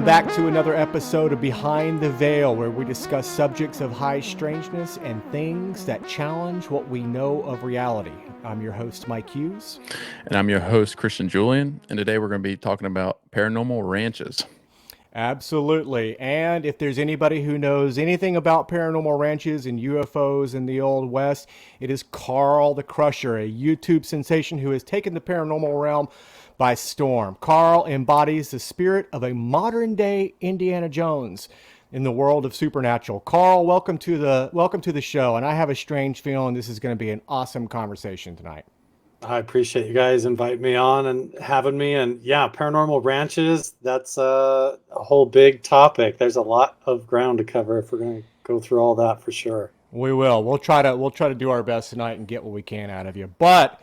back to another episode of Behind the Veil, where we discuss subjects of high strangeness and things that challenge what we know of reality. I'm your host, Mike Hughes. And I'm your host, Christian Julian. And today we're going to be talking about paranormal ranches. Absolutely. And if there's anybody who knows anything about paranormal ranches and UFOs in the Old West, it is Carl the Crusher, a YouTube sensation who has taken the paranormal realm by storm. Carl embodies the spirit of a modern day Indiana Jones in the world of supernatural. Carl, welcome to the show. And I have a strange feeling this is going to be an awesome conversation tonight. I appreciate you guys inviting me on and having me. And yeah, paranormal ranches, that's a whole big topic. There's a lot of ground to cover if we're going to go through all that for sure. We will. We'll try to do our best tonight and get what we can out of you. But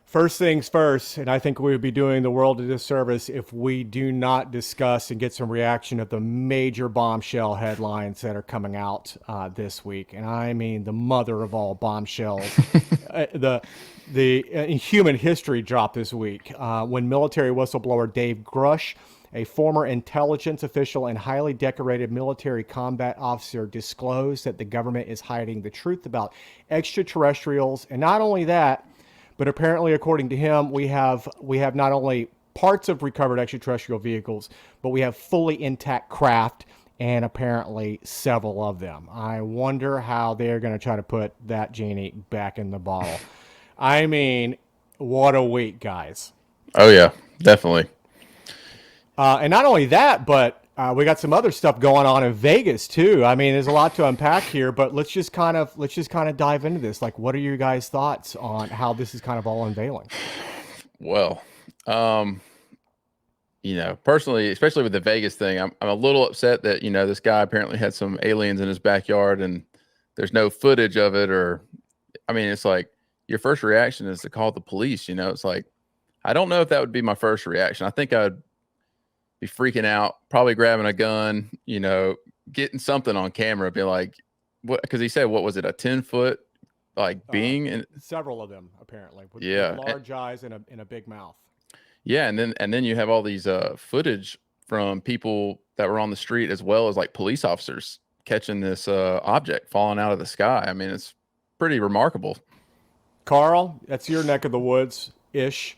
first things first, and I think we would be doing the world a disservice if we do not discuss and get some reaction of the major bombshell headlines that are coming out this week. And I mean the mother of all bombshells. The human history dropped this week when military whistleblower Dave Grush, a former intelligence official and highly decorated military combat officer, disclosed that the government is hiding the truth about extraterrestrials. And not only that, but apparently, according to him, we have not only parts of recovered extraterrestrial vehicles, but we have fully intact craft, and apparently several of them. I wonder how they're going to try to put that genie back in the bottle. I mean, what a week, guys. Oh, yeah, definitely. And not only that, but we got some other stuff going on in Vegas too. I mean, there's a lot to unpack here, but let's just kind of dive into this. Like, what are your guys' thoughts on how this is kind of all unveiling? Well, personally, especially with the Vegas thing, I'm a little upset that, this guy apparently had some aliens in his backyard and there's no footage of it. It's like your first reaction is to call the police. It's like, I don't know if that would be my first reaction. I think I'd be freaking out, probably grabbing a gun, getting something on camera, be like, what? Because he said, what was it, a 10-foot being? And several of them apparently, with large eyes and a big mouth. Yeah, and then you have all these footage from people that were on the street, as well as like police officers catching this object falling out of the sky. I mean, it's pretty remarkable. Carl, that's your neck of the woods ish.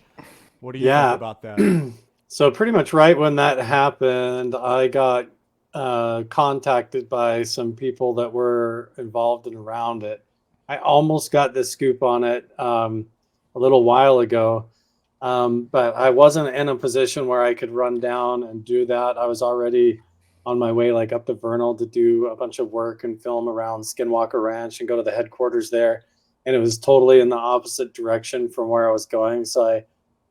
What do you think about that? So pretty much right when that happened, I got contacted by some people that were involved and around it. I almost got the scoop on it a little while ago, but I wasn't in a position where I could run down and do that. I was already on my way up to Vernal to do a bunch of work and film around Skinwalker Ranch and go to the headquarters there. And it was totally in the opposite direction from where I was going. So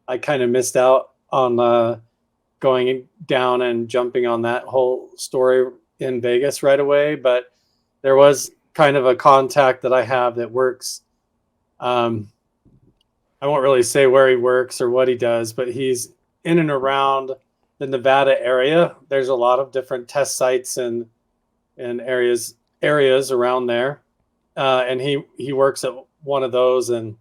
I kind of missed out on going down and jumping on that whole story in Vegas right away. But there was kind of a contact that I have that works. I won't really say where he works or what he does, but he's in and around the Nevada area. There's a lot of different test sites and areas around there. And he works at one of those. And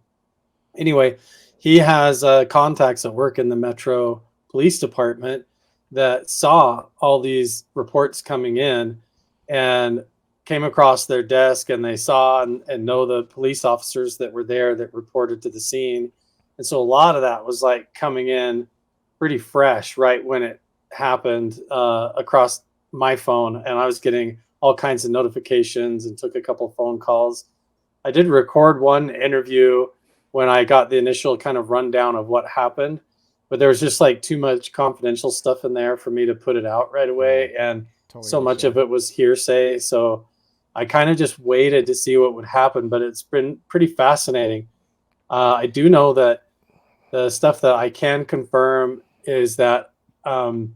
anyway, he has contacts that work in the Metro Police Department that saw all these reports coming in and came across their desk, and they saw and know the police officers that were there that reported to the scene. And so a lot of that was coming in pretty fresh right when it happened across my phone. And I was getting all kinds of notifications and took a couple phone calls. I did record one interview when I got the initial kind of rundown of what happened, but there was just too much confidential stuff in there for me to put it out right away. And totally so much of it was hearsay. So I kind of just waited to see what would happen, but it's been pretty fascinating. I do know that the stuff that I can confirm is that from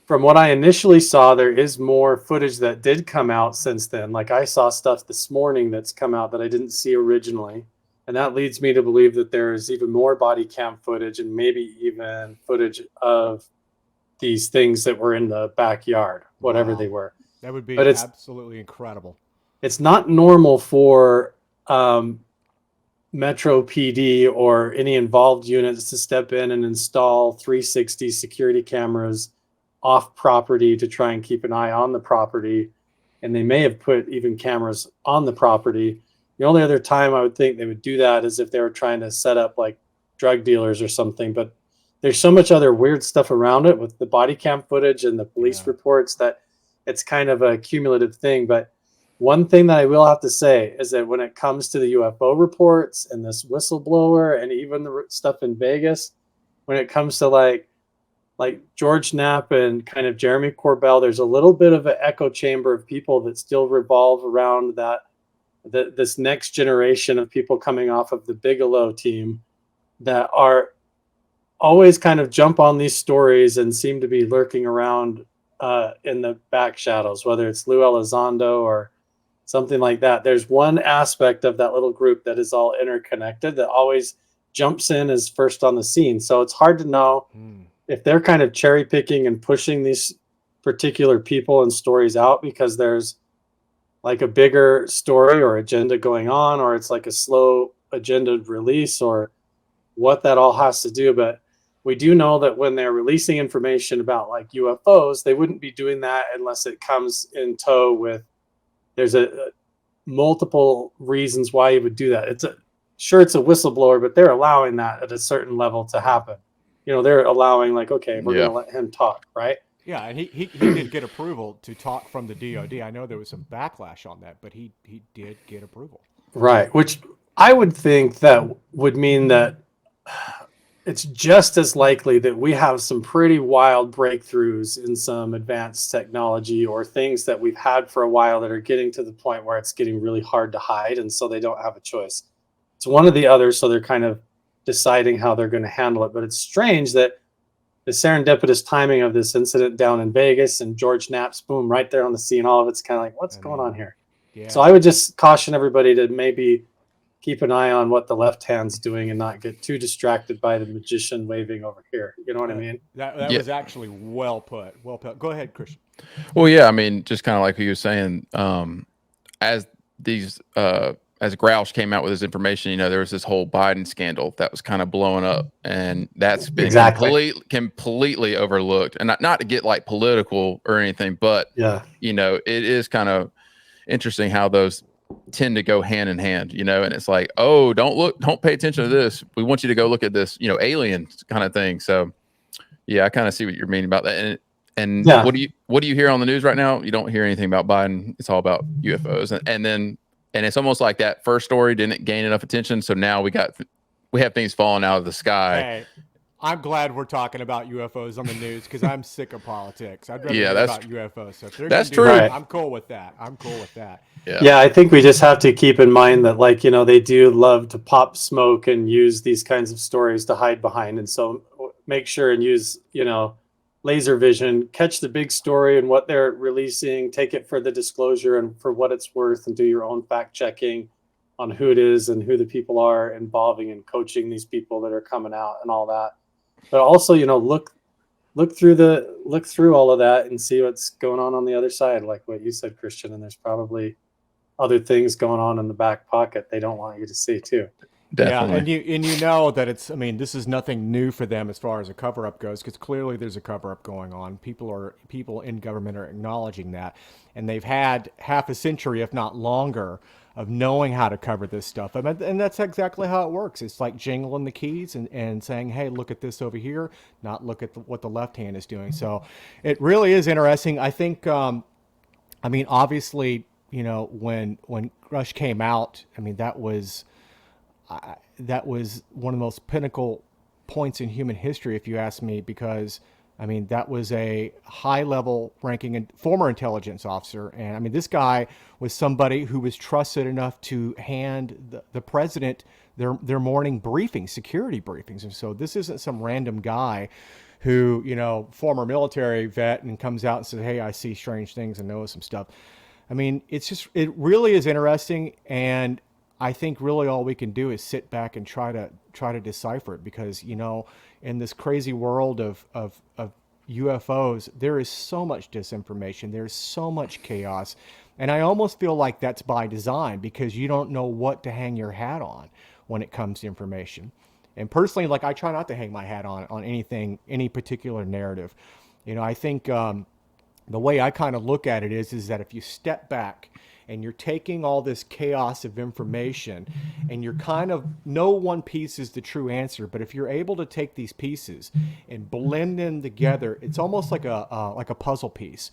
what I initially saw, there is more footage that did come out since then. I saw stuff this morning that's come out that I didn't see originally. And that leads me to believe that there's even more body cam footage and maybe even footage of these things that were in the backyard, whatever they were. That would be absolutely incredible. It's not normal for Metro PD or any involved units to step in and install 360 security cameras off property to try and keep an eye on the property. And they may have put even cameras on the property. The only other time I would think they would do that is if they were trying to set up like drug dealers or something. But there's so much other weird stuff around it with the body cam footage and the police reports that it's kind of a cumulative thing. But one thing that I will have to say is that when it comes to the UFO reports and this whistleblower and even the stuff in Vegas, when it comes to like George Knapp and kind of Jeremy Corbell, there's a little bit of an echo chamber of people that still revolve around this next generation of people coming off of the Bigelow team that are always kind of jump on these stories and seem to be lurking around in the back shadows, whether it's Lou Elizondo or something like that. There's one aspect of that little group that is all interconnected that always jumps in as first on the scene. So it's hard to know if they're kind of cherry picking and pushing these particular people and stories out because there's like a bigger story or agenda going on, or it's like a slow agenda release, or what that all has to do. But we do know that when they're releasing information about like UFOs, they wouldn't be doing that unless it comes in tow with there's a multiple reasons why you would do that. It's a whistleblower, but they're allowing that at a certain level to happen. You know, they're allowing like, okay, we're going to let him talk, right? Yeah, and he did get approval to talk from the DOD. I know there was some backlash on that, but he did get approval. Right, which I would think that would mean that it's just as likely that we have some pretty wild breakthroughs in some advanced technology or things that we've had for a while that are getting to the point where it's getting really hard to hide, and so they don't have a choice. It's one or the other, so they're kind of deciding how they're going to handle it. But it's strange that the serendipitous timing of this incident down in Vegas and George Knapp's boom right there on the scene, all of it's kind of like, what's going on here? Yeah. So I would just caution everybody to maybe keep an eye on what the left hand's doing and not get too distracted by the magician waving over here. You know what I mean? That was actually well put. Well put. Go ahead, Christian. Well, yeah, I mean, just kind of like you were saying, as these as Grouch came out with his information, you know, there was this whole Biden scandal that was kind of blowing up, and that's been completely overlooked. And not to get like political or anything, but you know, it is kind of interesting how those tend to go hand in hand, you know, and it's like, oh, don't pay attention to this. We want you to go look at this, you know, alien kind of thing. So yeah, I kind of see what you're meaning about that. And what do you hear on the news right now? You don't hear anything about Biden. It's all about UFOs. And it's almost like that first story didn't gain enough attention. So now we have things falling out of the sky. Hey, I'm glad we're talking about UFOs on the news because I'm sick of politics. I'd rather hear about UFOs. So if they're that's true. I'm cool with that. Yeah, I think we just have to keep in mind that, like, you know, they do love to pop smoke and use these kinds of stories to hide behind. And so make sure and use, you know, laser vision, catch the big story and what they're releasing, take it for the disclosure and for what it's worth, and do your own fact checking on who it is and who the people are involving and coaching these people that are coming out and all that. But also, you know, look through all of that and see what's going on the other side, like what you said, Christian. And there's probably other things going on in the back pocket they don't want you to see too. Definitely. Yeah, and you know that it's, I mean, this is nothing new for them as far as a cover-up goes, because clearly there's a cover-up going on. People in government are acknowledging that, and they've had half a century, if not longer, of knowing how to cover this stuff. And that's exactly how it works. It's like jingling the keys and saying, hey, look at this over here, not look at what the left hand is doing. So it really is interesting. I think, I mean, obviously, you know, when Rush came out, I mean, that was one of the most pinnacle points in human history, if you ask me, because I mean, that was a high level ranking and former intelligence officer. And I mean, this guy was somebody who was trusted enough to hand the president their morning briefings, security briefings. And so this isn't some random guy who, you know, former military vet and comes out and says, hey, I see strange things and know some stuff. I mean, it really is interesting. And I think really all we can do is sit back and try to decipher it, because, you know, in this crazy world of UFOs, there is so much disinformation. There's so much chaos. And I almost feel like that's by design, because you don't know what to hang your hat on when it comes to information. And personally, like, I try not to hang my hat on anything, any particular narrative. I think the way I kind of look at it is that if you step back and you're taking all this chaos of information and you're kind of, no one piece is the true answer, but if you're able to take these pieces and blend them together, it's almost like a puzzle piece.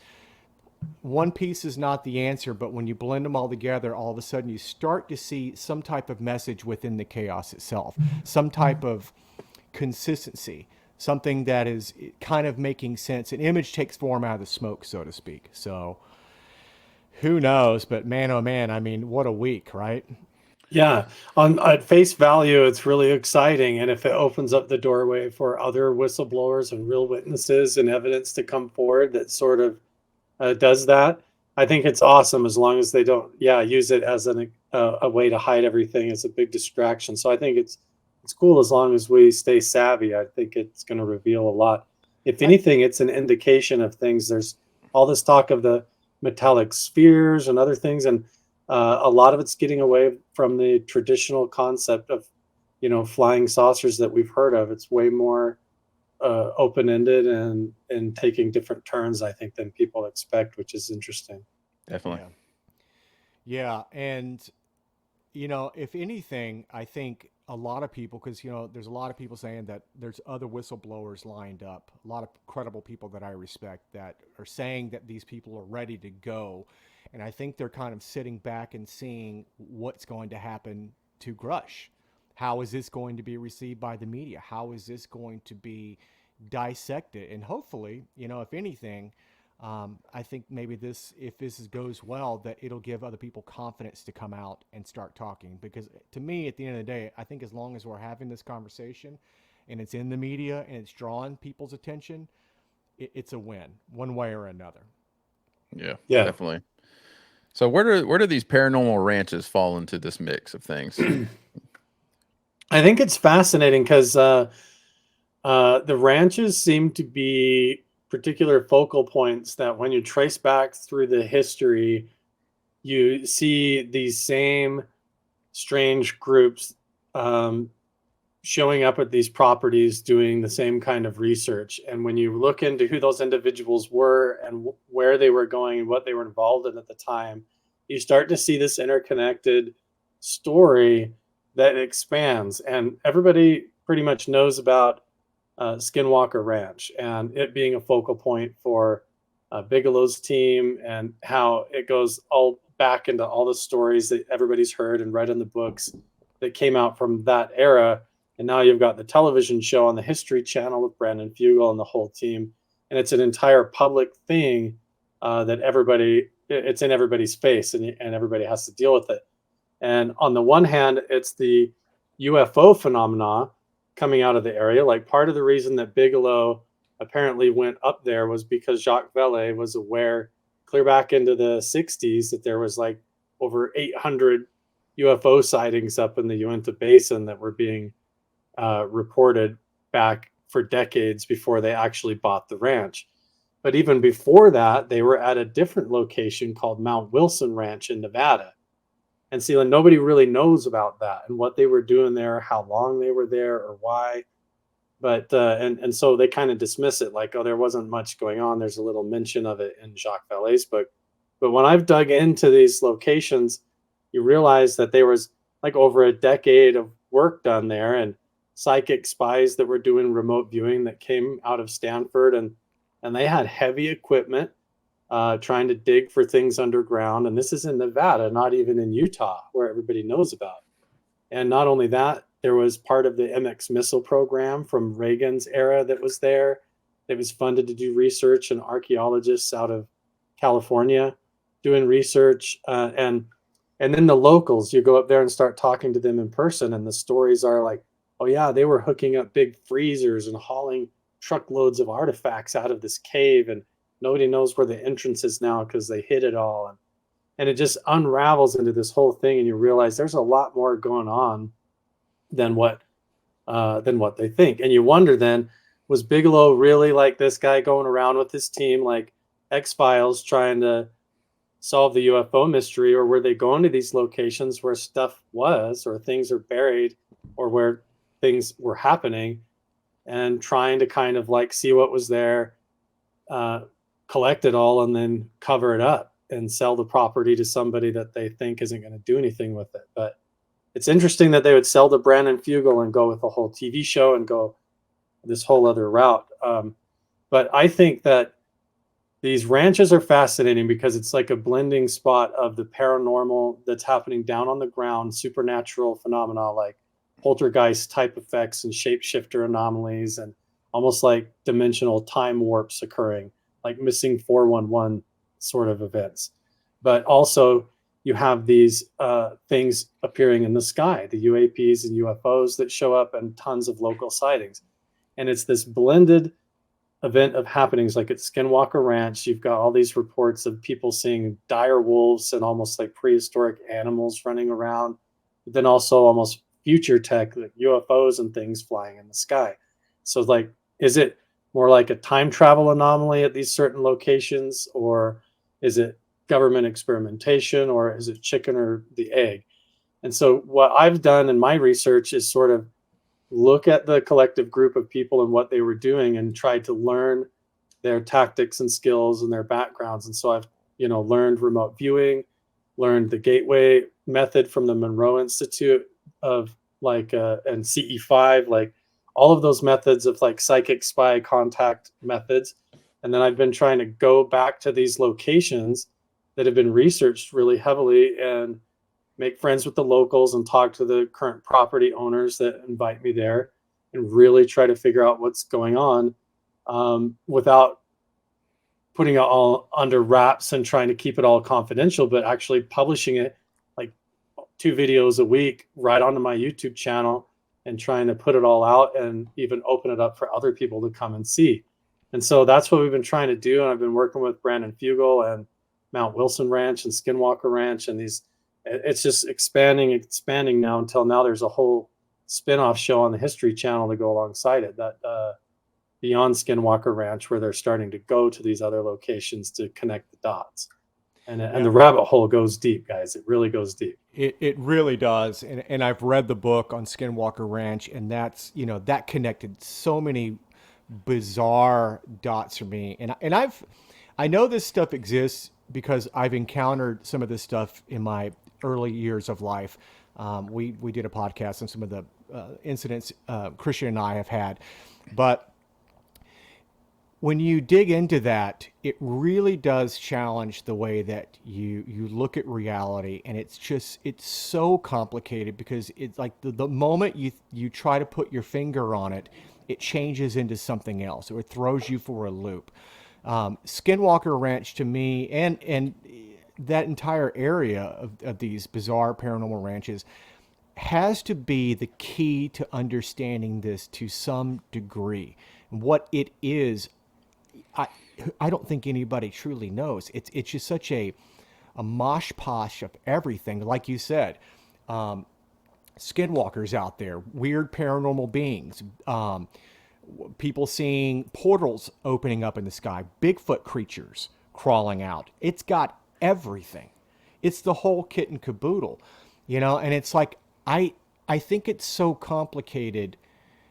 One piece is not the answer, but when you blend them all together, all of a sudden you start to see some type of message within the chaos itself, some type of consistency, something that is kind of making sense. An image takes form out of the smoke, so to speak. So who knows? But man, oh man, I mean, what a week, right? Yeah, on at face value, it's really exciting, and if it opens up the doorway for other whistleblowers and real witnesses and evidence to come forward that sort of does that, I think it's awesome as long as they don't, yeah, use it as a way to hide everything. It's a big distraction. So I think it's cool as long as we stay savvy. I think it's going to reveal a lot. If anything, it's an indication of things. There's all this talk of the metallic spheres and other things, and a lot of it's getting away from the traditional concept of, flying saucers that we've heard of. It's way more open-ended and taking different turns, I think, than people expect, which is interesting. Definitely. Yeah. And if anything, I think a lot of people, because there's a lot of people saying that there's other whistleblowers lined up, a lot of credible people that I respect that are saying that these people are ready to go, and I think they're kind of sitting back and seeing what's going to happen to Grush. How is this going to be received by the media? How is this going to be dissected? And hopefully, if anything, I think maybe if this goes well, that it'll give other people confidence to come out and start talking. Because to me, at the end of the day, I think as long as we're having this conversation and it's in the media and it's drawing people's attention, it's a win one way or another. Yeah, Yeah. definitely. So where do these paranormal ranches fall into this mix of things? I think it's fascinating because the ranches seem to be particular focal points that when you trace back through the history, you see these same strange groups showing up at these properties doing the same kind of research. And when you look into who those individuals were and where they were going and what they were involved in at the time, you start to see this interconnected story that expands. And everybody pretty much knows about Skinwalker Ranch and it being a focal point for Bigelow's team, and how it goes all back into all the stories that everybody's heard and read in the books that came out from that era. And now you've got the television show on the History Channel with Brandon Fugel and the whole team. And it's an entire public thing that it's in everybody's face, and everybody has to deal with it. And on the one hand, it's the UFO phenomena coming out of the area. Like, part of the reason that Bigelow apparently went up there was because Jacques Vallée was aware clear back into the 60s that there was like over 800 UFO sightings up in the Uinta Basin that were being reported back for decades before they actually bought the ranch. But even before that, they were at a different location called Mount Wilson Ranch in Nevada. And see, nobody really knows about that and what they were doing there, how long they were there, or why. But and so they kind of dismiss it like, oh, there wasn't much going on. There's a little mention of it in Jacques Vallée's book. But when I've dug into these locations, you realize that there was like over a decade of work done there, and psychic spies that were doing remote viewing that came out of Stanford, and they had heavy equipment trying to dig for things underground. And this is in Nevada, not even in Utah, where everybody knows about. And not only that, there was part of the MX missile program from Reagan's era that was there. It was funded to do research, and archaeologists out of California doing research. And then the locals, you go up there and start talking to them in person, and the stories are like, oh yeah, they were hooking up big freezers and hauling truckloads of artifacts out of this cave, and nobody knows where the entrance is now because they hid it all. And it just unravels into this whole thing, and you realize there's a lot more going on than what they think. And you wonder then, was Bigelow really like this guy going around with his team like X-Files trying to solve the UFO mystery, or were they going to these locations where stuff was, or things are buried, or where things were happening, and trying to kind of like see what was there, collect it all and then cover it up and sell the property to somebody that they think isn't going to do anything with it. But it's interesting that they would sell to Brandon Fugel and go with the whole TV show and go this whole other route. But I think that these ranches are fascinating because it's like a blending spot of the paranormal that's happening down on the ground, supernatural phenomena like poltergeist type effects and shapeshifter anomalies, and almost like dimensional time warps occurring, like missing 411 sort of events. But also, you have these things appearing in the sky, the UAPs and UFOs that show up, and tons of local sightings. And it's this blended event of happenings. Like at Skinwalker Ranch, you've got all these reports of people seeing dire wolves and almost like prehistoric animals running around, but then also almost future tech, like UFOs and things flying in the sky. So like, is it more like a time travel anomaly at these certain locations, or is it government experimentation, or is it chicken or the egg? And so what I've done in my research is sort of look at the collective group of people and what they were doing and try to learn their tactics and skills and their backgrounds. And so I've, learned remote viewing, learned the gateway method from the Monroe Institute of and CE5, like all of those methods of like psychic spy contact methods. And then I've been trying to go back to these locations that have been researched really heavily and make friends with the locals and talk to the current property owners that invite me there and really try to figure out what's going on without putting it all under wraps and trying to keep it all confidential, but actually publishing it like 2 videos a week right onto my YouTube channel and trying to put it all out and even open it up for other people to come and see. And so that's what we've been trying to do. And I've been working with Brandon Fugel and Mount Wilson Ranch and Skinwalker Ranch, and it's just expanding now until now there's a whole spin-off show on the History Channel to go alongside it, that Beyond Skinwalker Ranch, where they're starting to go to these other locations to connect the dots. And the rabbit hole goes deep, guys. It really goes deep. It really does. And I've read the book on Skinwalker Ranch, and that's, that connected so many bizarre dots for me. And I know this stuff exists because I've encountered some of this stuff in my early years of life. We did a podcast on some of the incidents Christian and I have had. But when you dig into that, it really does challenge the way that you look at reality. And it's so complicated because it's like the moment you try to put your finger on it, it changes into something else, or it throws you for a loop. Skinwalker Ranch to me, and that entire area of these bizarre paranormal ranches, has to be the key to understanding this to some degree. What it is, I don't think anybody truly knows. It's just such a mosh posh of everything. Like you said, skinwalkers out there, weird paranormal beings, people seeing portals opening up in the sky, Bigfoot creatures crawling out. It's got everything. It's the whole kit and caboodle, and it's like, I think it's so complicated,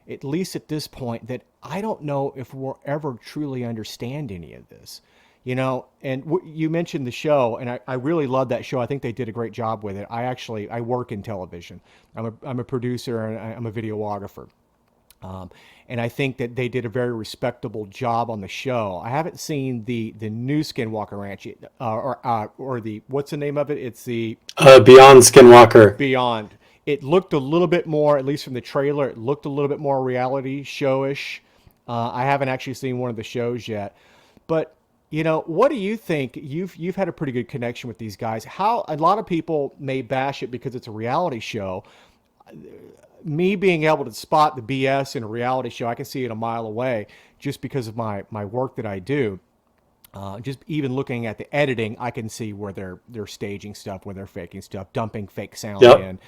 at least at this point, that I don't know if we'll ever truly understand any of this, and you mentioned the show, and I really love that show. I think they did a great job with it. I work in television. I'm a producer and I'm a videographer. And I think that they did a very respectable job on the show. I haven't seen the new Skinwalker Ranch, or the, what's the name of it? It's the Beyond Skinwalker. Beyond. It looked a little bit more, at least from the trailer, it looked a little bit more reality showish. I haven't actually seen one of the shows yet, but what do you think? You've had a pretty good connection with these guys. How a lot of people may bash it because it's a reality show. Me being able to spot the BS in a reality show, I can see it a mile away just because of my work that I do. Just even looking at the editing, I can see where they're staging stuff, where they're faking stuff, dumping fake sound in.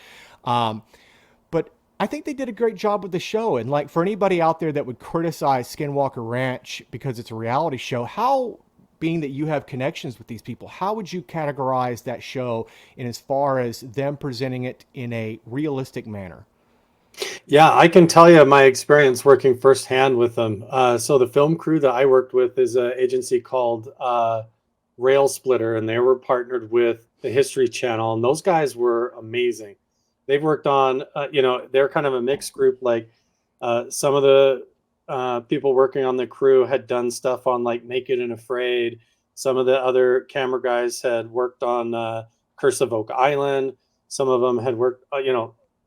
But I think they did a great job with the show. And like, for anybody out there that would criticize Skinwalker Ranch because it's a reality show, how, being that you have connections with these people, how would you categorize that show in as far as them presenting it in a realistic manner? Yeah, I can tell you my experience working firsthand with them. So the film crew that I worked with is an agency called Rail Splitter, and they were partnered with the History Channel, and those guys were amazing. They've worked on, they're kind of a mixed group. Like some of the people working on the crew had done stuff on like Naked and Afraid. Some of the other camera guys had worked on Curse of Oak Island. Some of them had worked,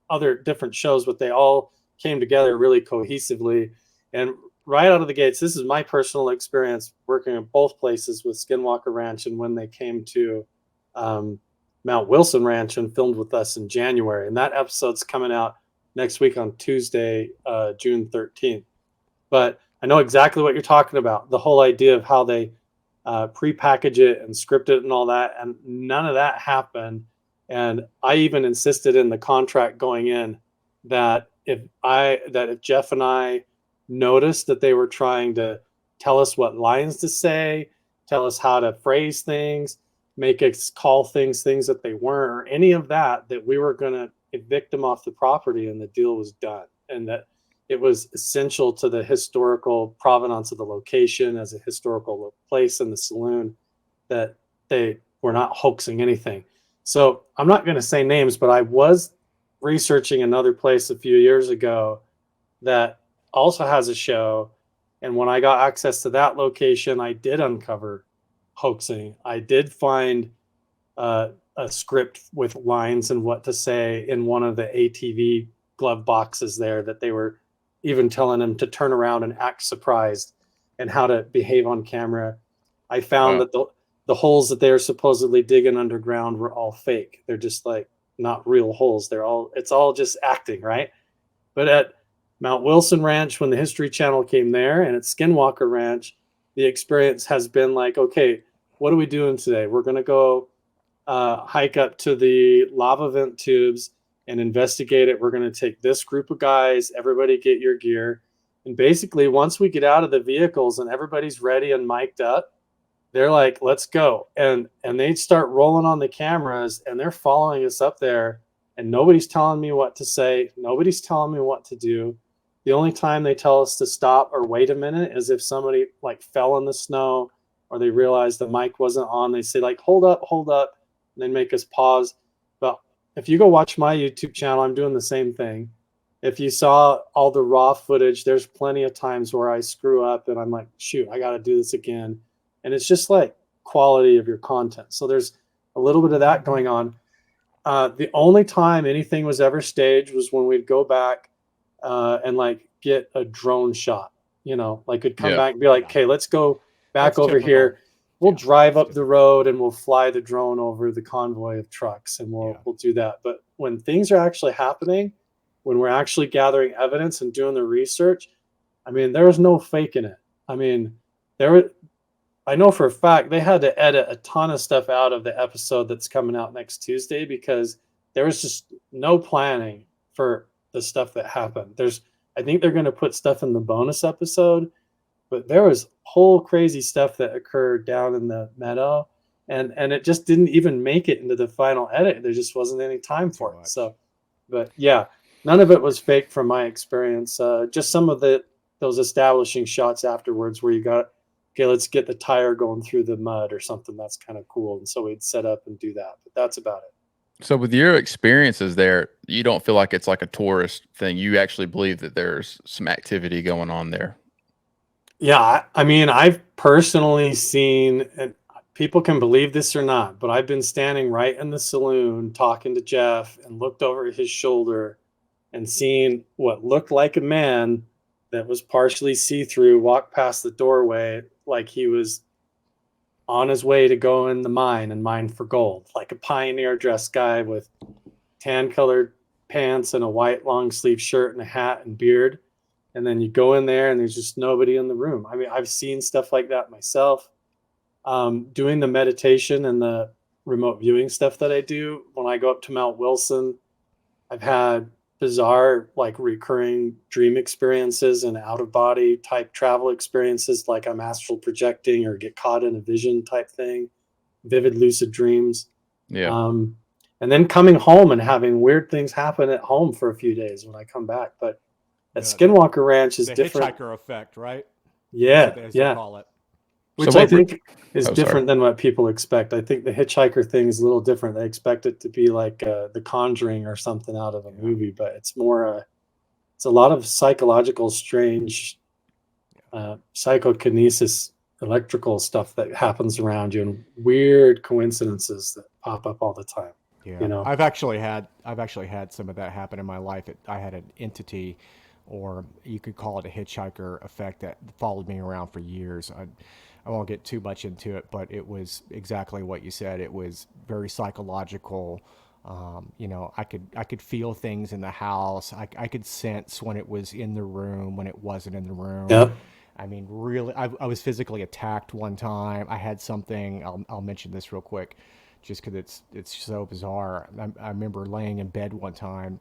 other different shows, but they all came together really cohesively. And right out of the gates, this is my personal experience working in both places with Skinwalker Ranch, and when they came to Mount Wilson Ranch and filmed with us in January. And that episode's coming out next week on Tuesday, June 13th. But I know exactly what you're talking about. The whole idea of how they prepackage it and script it and all that, and none of that happened. And I even insisted in the contract going in that if Jeff and I noticed that they were trying to tell us what lines to say, tell us how to phrase things, make us call things that they weren't, or any of that, that we were going to evict them off the property and the deal was done. And that it was essential to the historical provenance of the location as a historical place in the saloon that they were not hoaxing anything. So I'm not going to say names, but I was researching another place a few years ago that also has a show. And when I got access to that location, I did uncover hoaxing. I did find a script with lines and what to say in one of the ATV glove boxes there, that they were even telling him to turn around and act surprised and how to behave on camera. I found that the holes that they're supposedly digging underground were all fake. They're just like not real holes. It's all just acting, right? But at Mount Wilson Ranch, when the History Channel came there, and at Skinwalker Ranch, the experience has been like, okay, what are we doing today? We're going to go hike up to the lava vent tubes and investigate it. We're going to take this group of guys, everybody get your gear. And basically, once we get out of the vehicles and everybody's ready and mic'd up, they're like, let's go. And they start rolling on the cameras and they're following us up there. And nobody's telling me what to say. Nobody's telling me what to do. The only time they tell us to stop or wait a minute is if somebody like fell in the snow or they realized the mic wasn't on. They say like, hold up, and then make us pause. But if you go watch my YouTube channel, I'm doing the same thing. If you saw all the raw footage, there's plenty of times where I screw up and I'm like, shoot, I got to do this again. And it's just like quality of your content. So there's a little bit of that going on. The only time anything was ever staged was when we'd go back and like get a drone shot, like it'd come back and be like, okay, let's go back over here. We'll drive up the road and we'll fly the drone over the convoy of trucks and we'll do that. But when things are actually happening, when we're actually gathering evidence and doing the research, I mean, there was no faking it. I mean, I know for a fact they had to edit a ton of stuff out of the episode that's coming out next Tuesday because there was just no planning for the stuff that happened. I think they're going to put stuff in the bonus episode, but there was whole crazy stuff that occurred down in the meadow, and it just didn't even make it into the final edit. There just wasn't any time for it. So, but yeah, none of it was fake from my experience. Just some of those establishing shots afterwards where you got, okay, let's get the tire going through the mud or something. That's kind of cool. And so we'd set up and do that, but that's about it. So with your experiences there, you don't feel like it's like a tourist thing. You actually believe that there's some activity going on there. Yeah. I mean, I've personally seen, and people can believe this or not, but I've been standing right in the saloon talking to Jeff and looked over his shoulder and seen what looked like a man that was partially see-through walk past the doorway like he was on his way to go in the mine and mine for gold, like a pioneer dressed guy with tan colored pants and a white long sleeve shirt and a hat and beard. And then you go in there and there's just nobody in the room. I mean, I've seen stuff like that myself. Doing the meditation and the remote viewing stuff that I do when I go up to Mount Wilson, I've had bizarre, like recurring dream experiences and out of body type travel experiences, like I'm astral projecting or get caught in a vision type thing, vivid lucid dreams. Yeah. and then coming home and having weird things happen at home for a few days when I come back. But at Skinwalker Ranch is the different. hitchhiker effect, right? Yeah, As yeah. they call it. Which I think is different than what people expect. I think the hitchhiker thing is a little different. They expect it to be like The Conjuring or something out of a movie, but it's more, it's a lot of psychological, strange psychokinesis, electrical stuff that happens around you, and weird coincidences that pop up all the time. Yeah, You know, I've actually had some of that happen in my life. I had an entity, or you could call it a hitchhiker effect, that followed me around for years. I won't get too much into it, but it was exactly what you said. It was very psychological. You know, I could feel things in the house. I could sense when it was in the room, when it wasn't in the room. Yep. I mean, really, I was physically attacked one time. I had something. I'll mention this real quick, just because it's so bizarre. I remember laying in bed one time,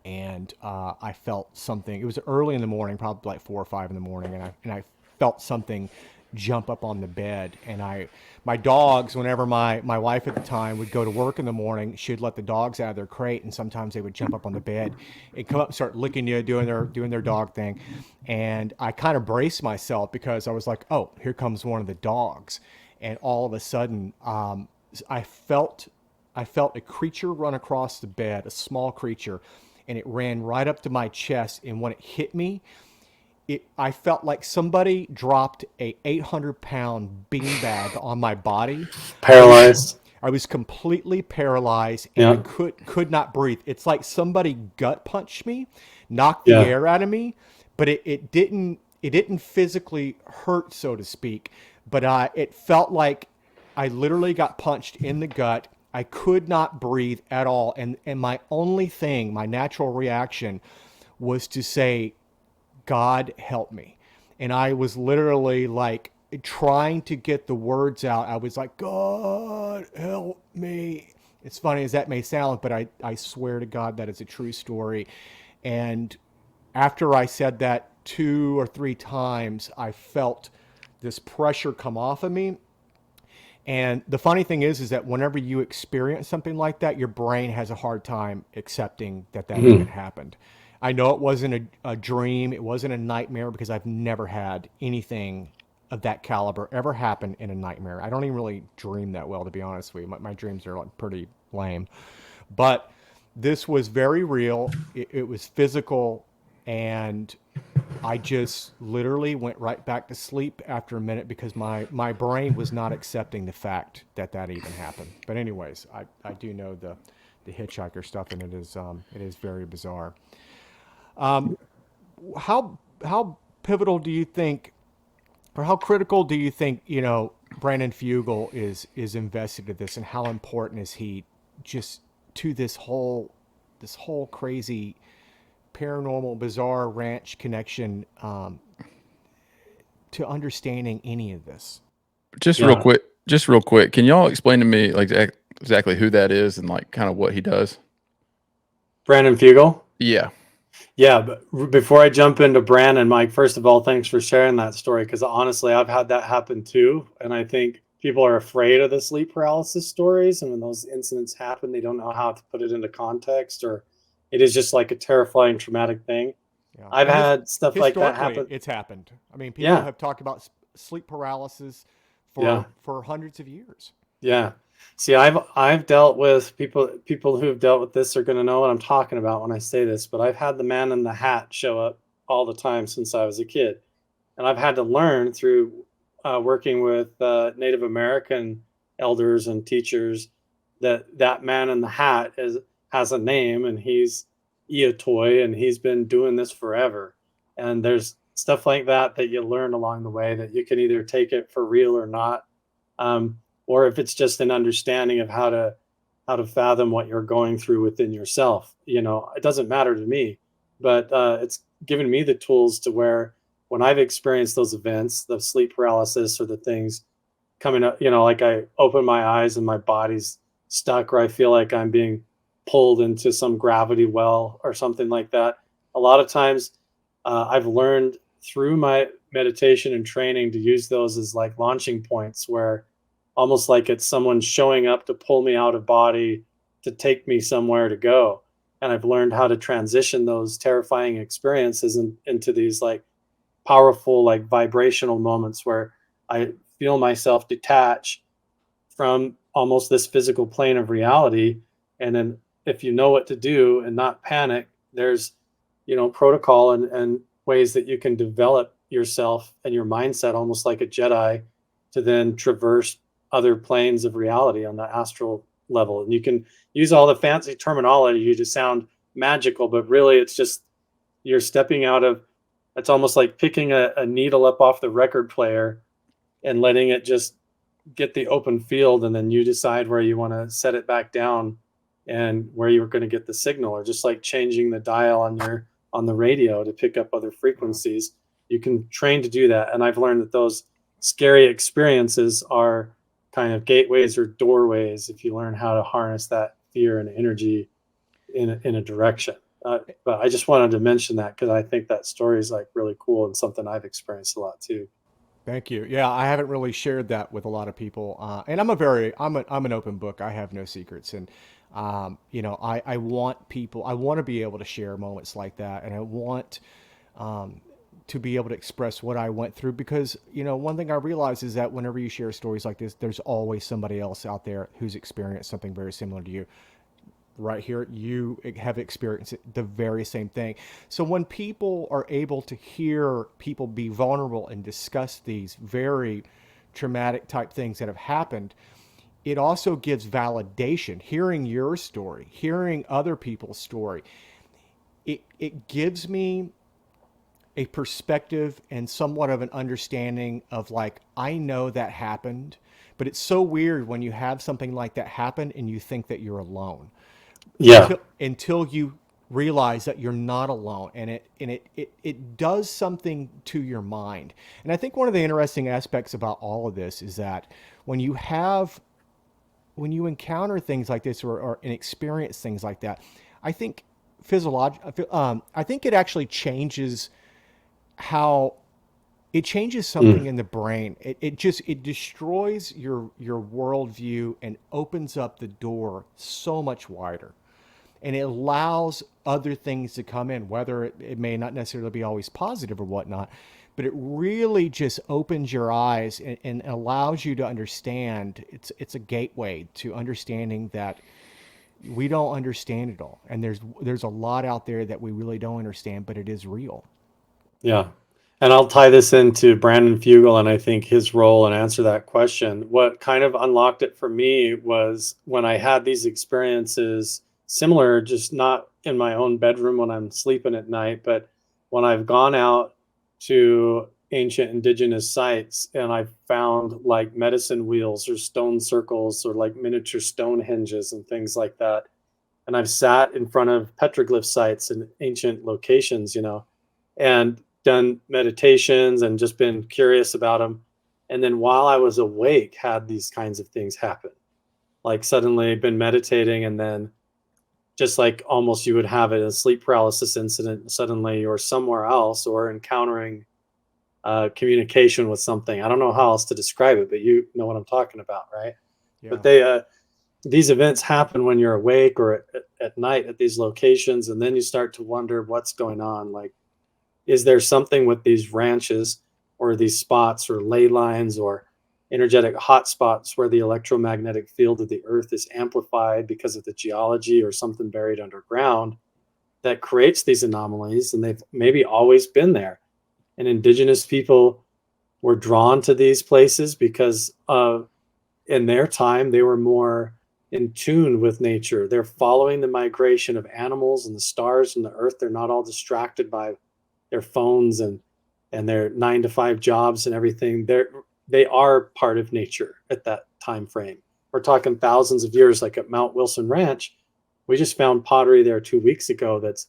and I felt something. It was early in the morning, probably like 4 or 5 in the morning, and I felt something jump up on the bed. And my dogs, whenever my wife at the time would go to work in the morning, she'd let the dogs out of their crate, and sometimes they would jump up on the bed and come up and start licking you, doing their dog thing. And I kind of braced myself, because I was like, oh, here comes one of the dogs. And all of a sudden, I felt a creature run across the bed, a small creature, and it ran right up to my chest. And when it hit me, I felt like somebody dropped a 800-pound beanbag on my body. Paralyzed. I was completely paralyzed, and I could not breathe. It's like somebody gut punched me, knocked the air out of me, but it didn't physically hurt, so to speak. But it felt like I literally got punched in the gut. I could not breathe at all, and my natural reaction was to say, God help me. And I was literally like trying to get the words out. I was like, God help me. It's funny as that may sound, but I swear to God that is a true story. And after I said that 2 or 3 times, I felt this pressure come off of me. And the funny thing is that whenever you experience something like that, your brain has a hard time accepting that even happened. I know it wasn't a dream. It wasn't a nightmare, because I've never had anything of that caliber ever happen in a nightmare. I don't even really dream that well, to be honest with you. My dreams are like pretty lame. But this was very real. It was physical, and I just literally went right back to sleep after a minute, because my brain was not accepting the fact that even happened. But anyways, I do know the hitchhiker stuff, and it is very bizarre. How pivotal do you think, or how critical do you think, Brandon Fugel is invested in this, and how important is he just to this whole crazy paranormal bizarre ranch connection, to understanding any of this? Just real quick, can y'all explain to me like exactly who that is and like kind of what he does? Brandon Fugel. Yeah. Yeah, but before I jump into Brandon, Mike, first of all, thanks for sharing that story, because honestly, I've had that happen too. And I think people are afraid of the sleep paralysis stories. And when those incidents happen, they don't know how to put it into context, or it is just like a terrifying, traumatic thing. Yeah. I've had stuff like that happen. It's happened. I mean, people have talked about sleep paralysis for hundreds of years. Yeah. See, I've dealt with people who've dealt with this are going to know what I'm talking about when I say this, but I've had the man in the hat show up all the time since I was a kid. And I've had to learn through working with Native American elders and teachers that man in the hat has a name, and he's Eotoy, and he's been doing this forever. And there's stuff like that you learn along the way, that you can either take it for real or not. Or if it's just an understanding of how to fathom what you're going through within yourself. It doesn't matter to me, but it's given me the tools to where when I've experienced those events, the sleep paralysis or the things coming up, like I open my eyes and my body's stuck, or I feel like I'm being pulled into some gravity well or something like that. A lot of times I've learned through my meditation and training to use those as like launching points, where almost like it's someone showing up to pull me out of body to take me somewhere to go. And I've learned how to transition those terrifying experiences into these like powerful, like vibrational moments where I feel myself detach from almost this physical plane of reality. And then if you know what to do and not panic, there's, protocol and ways that you can develop yourself and your mindset almost like a Jedi to then traverse other planes of reality on the astral level. And you can use all the fancy terminology to sound magical, but really it's just you're stepping out of, it's almost like picking a needle up off the record player and letting it just get the open field, and then you decide where you want to set it back down and where you're going to get the signal, or just like changing the dial on the radio to pick up other frequencies. You can train to do that. And I've learned that those scary experiences are kind of gateways or doorways if you learn how to harness that fear and energy in a direction. But I just wanted to mention that because I think that story is like really cool and something I've experienced a lot too. Thank you. Yeah, I haven't really shared that with a lot of people, and I'm an open book. I have no secrets, and I want people. I want to be able to share moments like that, and I want to be able to express what I went through, because one thing I realize is that whenever you share stories like this, there's always somebody else out there who's experienced something very similar to you. Right here, you have experienced the very same thing. So when people are able to hear people be vulnerable and discuss these very traumatic type things that have happened, it also gives validation. Hearing your story, hearing other people's story, it gives me a perspective and somewhat of an understanding of, like, I know that happened, but it's so weird when you have something like that happen and you think that you're alone. Yeah. Until you realize that you're not alone, and it does something to your mind. And I think one of the interesting aspects about all of this is that when you encounter things like this, or and experience things like that, I think I think it actually changes how it changes something in the brain. It destroys your worldview and opens up the door so much wider, and it allows other things to come in, whether it may not necessarily be always positive or whatnot, but it really just opens your eyes and allows you to understand. It's a gateway to understanding that we don't understand it all, and there's a lot out there that we really don't understand, but it is real. Yeah. And I'll tie this into Brandon Fugel and I think his role and answer that question. What kind of unlocked it for me was when I had these experiences similar, just not in my own bedroom when I'm sleeping at night, but when I've gone out to ancient indigenous sites and I've found like medicine wheels or stone circles or like miniature stone hinges and things like that. And I've sat in front of petroglyph sites in ancient locations, and done meditations and just been curious about them. And then while I was awake, had these kinds of things happen. Like suddenly been meditating, and then just like almost you would have a sleep paralysis incident, suddenly you're somewhere else or encountering communication with something. I don't know how else to describe it, but you know what I'm talking about, right? Yeah. But these events happen when you're awake or at night at these locations, and then you start to wonder what's going on. Like, is there something with these ranches or these spots or ley lines or energetic hotspots where the electromagnetic field of the earth is amplified because of the geology or something buried underground that creates these anomalies? And they've maybe always been there. And indigenous people were drawn to these places because in their time, they were more in tune with nature. They're following the migration of animals and the stars and the earth. They're not all distracted by their phones and their 9 to 5 jobs and everything. They are part of nature at that time frame. We're talking thousands of years. Like at Mount Wilson Ranch, we just found pottery there 2 weeks ago that's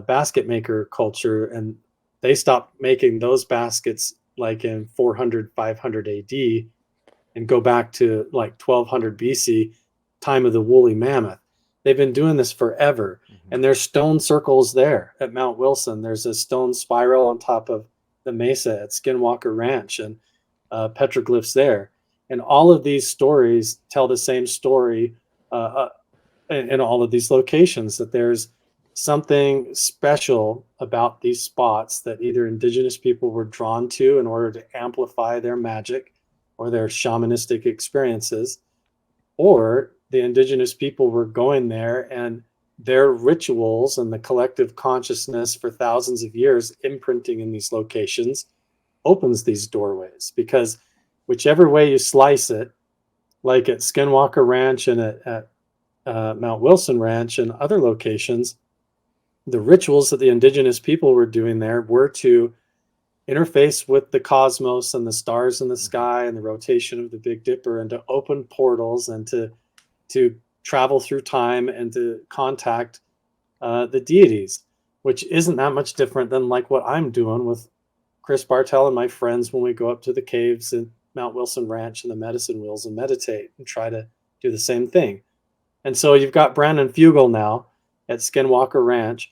basket maker culture, and they stopped making those baskets like in 400 500 AD and go back to like 1200 BC, time of the woolly mammoth. They've been doing this forever. And there's stone circles there at Mount Wilson. There's a stone spiral on top of the mesa at Skinwalker Ranch, and petroglyphs there. And all of these stories tell the same story in all of these locations, that there's something special about these spots that either indigenous people were drawn to in order to amplify their magic or their shamanistic experiences, or the indigenous people were going there and their rituals and the collective consciousness for thousands of years imprinting in these locations opens these doorways. Because whichever way you slice it, like at Skinwalker Ranch and at Mount Wilson Ranch and other locations, the rituals that the indigenous people were doing there were to interface with the cosmos and the stars in the sky and the rotation of the Big Dipper, and to open portals and to travel through time and to contact the deities, which isn't that much different than like what I'm doing with Chris Bartell and my friends when we go up to the caves at Mount Wilson Ranch and the Medicine Wheels and meditate and try to do the same thing. And so you've got Brandon Fugel now at Skinwalker Ranch,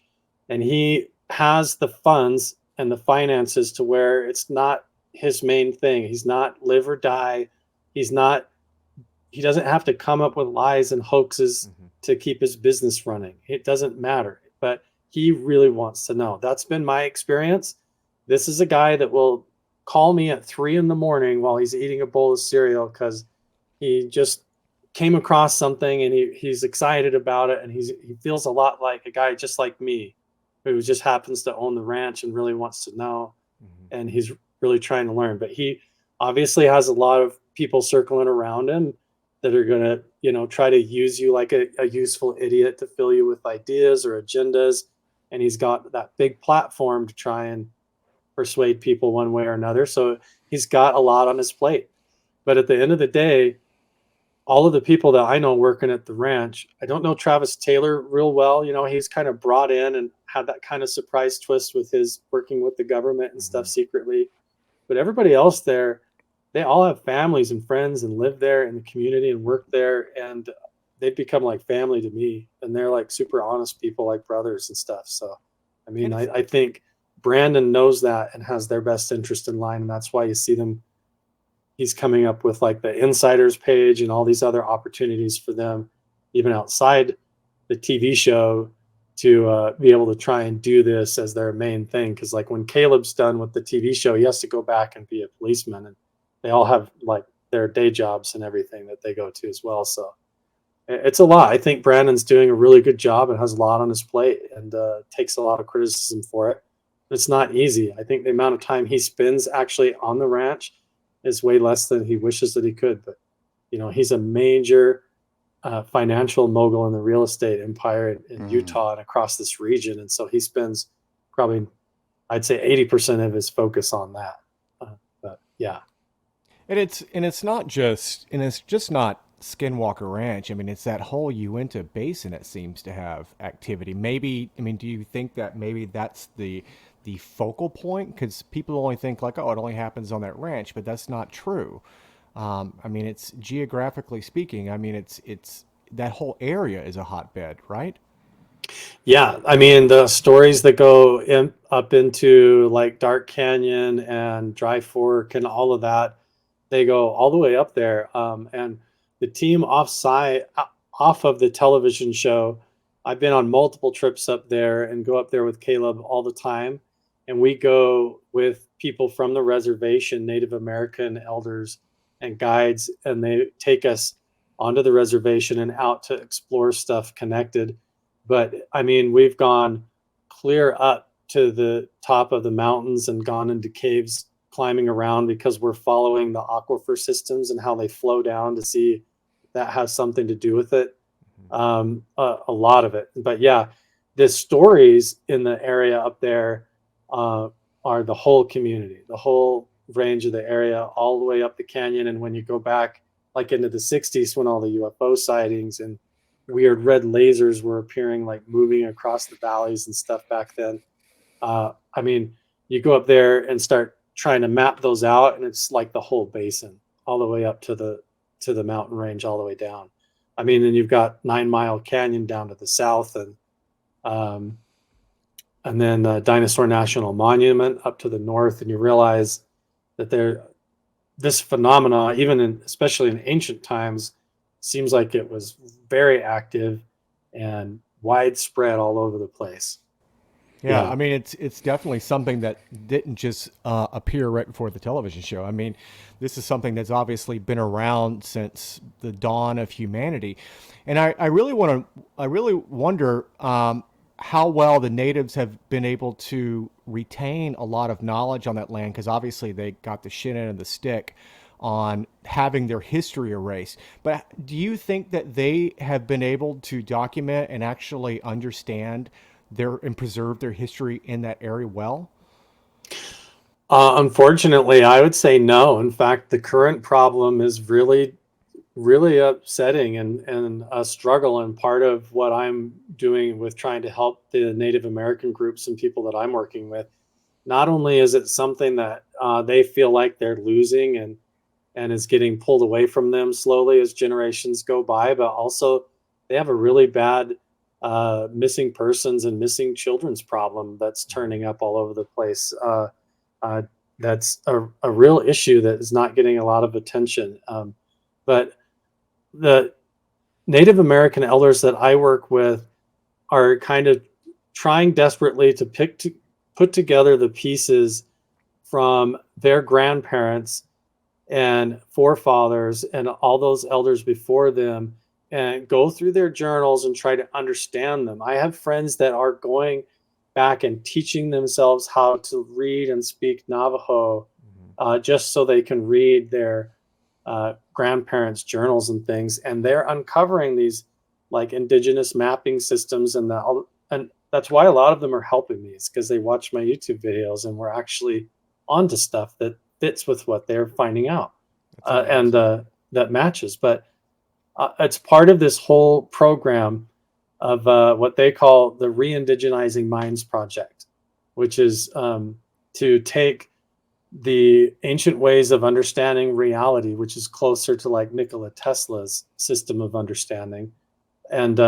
and he has the funds and the finances to where it's not his main thing. He's not live or die. He doesn't have to come up with lies and hoaxes to keep his business running. It doesn't matter, but he really wants to know. That's been my experience. This is a guy that will call me at 3 a.m. while he's eating a bowl of cereal because he just came across something and he's excited about it, and he feels a lot like a guy just like me who just happens to own the ranch and really wants to know, and he's really trying to learn. But he obviously has a lot of people circling around him that are going to, try to use you like a useful idiot to fill you with ideas or agendas. And he's got that big platform to try and persuade people one way or another. So he's got a lot on his plate. But at the end of the day, all of the people that I know working at the ranch, I don't know Travis Taylor real well. He's kind of brought in and had that kind of surprise twist with his working with the government and stuff secretly. But everybody else there, they all have families and friends and live there in the community and work there. And they've become like family to me. And they're like super honest people, like brothers and stuff. So, I mean, I think Brandon knows that and has their best interest in line. And that's why you see them. He's coming up with like the insiders page and all these other opportunities for them, even outside the TV show, to be able to try and do this as their main thing. Because like when Caleb's done with the TV show, he has to go back and be a policeman, and they all have like their day jobs and everything that they go to as well. So it's a lot. I think Brandon's doing a really good job and has a lot on his plate, and takes a lot of criticism for it. It's not easy. I think the amount of time he spends actually on the ranch is way less than he wishes that he could. But, he's a major financial mogul in the real estate empire in Utah and across this region. And so he spends probably, I'd say 80% of his focus on that. But yeah. And it's just not Skinwalker Ranch. I mean, it's that whole Uinta Basin that seems to have activity. Maybe, do you think that maybe that's the focal point? Because people only think like, oh, it only happens on that ranch, but that's not true. It's geographically speaking, it's that whole area is a hotbed, right? Yeah. The stories that go up into like Dark Canyon and Dry Fork and all of that, they go all the way up there. And the team off of the television show, I've been on multiple trips up there and go up there with Caleb all the time. And we go with people from the reservation, Native American elders and guides, and they take us onto the reservation and out to explore stuff connected. But we've gone clear up to the top of the mountains and gone into caves climbing around because we're following the aquifer systems and how they flow down to see if that has something to do with it. A lot of it. But yeah, the stories in the area up there are the whole community, the whole range of the area, all the way up the canyon. And when you go back like into the 60s, when all the UFO sightings and weird red lasers were appearing, like moving across the valleys and stuff back then, you go up there and start trying to map those out, and it's like the whole basin all the way up to the mountain range all the way down. And you've got 9 Mile Canyon down to the south, and then Dinosaur National Monument up to the north. And you realize that this phenomena, especially in ancient times, seems like it was very active and widespread all over the place. Yeah, Yeah. I mean, it's definitely something that didn't just appear right before the television show. I mean, this is something that's obviously been around since the dawn of humanity, and I really I really wonder how well the natives have been able to retain a lot of knowledge on that land, because obviously they got the shit end of the stick on having their history erased. But do you think that they have been able to document and actually understand and preserve their history in that area well? Unfortunately, I would say no. In fact, the current problem is really, really upsetting and a struggle. And part of what I'm doing with trying to help the Native American groups and people that I'm working with, not only is it something that they feel like they're losing and is getting pulled away from them slowly as generations go by, but also they have a really bad missing persons and missing children's problem that's turning up all over the place. Uh, that's a real issue that is not getting a lot of attention. But the Native American elders that I work with are kind of trying desperately to put together the pieces from their grandparents and forefathers and all those elders before them, and go through their journals and try to understand them. I have friends that are going back and teaching themselves how to read and speak Navajo, just so they can read their grandparents' journals and things. And they're uncovering these like indigenous mapping systems, and that's why a lot of them are helping me. It's because they watch my YouTube videos and we're actually onto stuff that fits with what they're finding out, and that matches. But it's part of this whole program of what they call the Re-Indigenizing Minds Project, which is to take the ancient ways of understanding reality, which is closer to like Nikola Tesla's system of understanding, and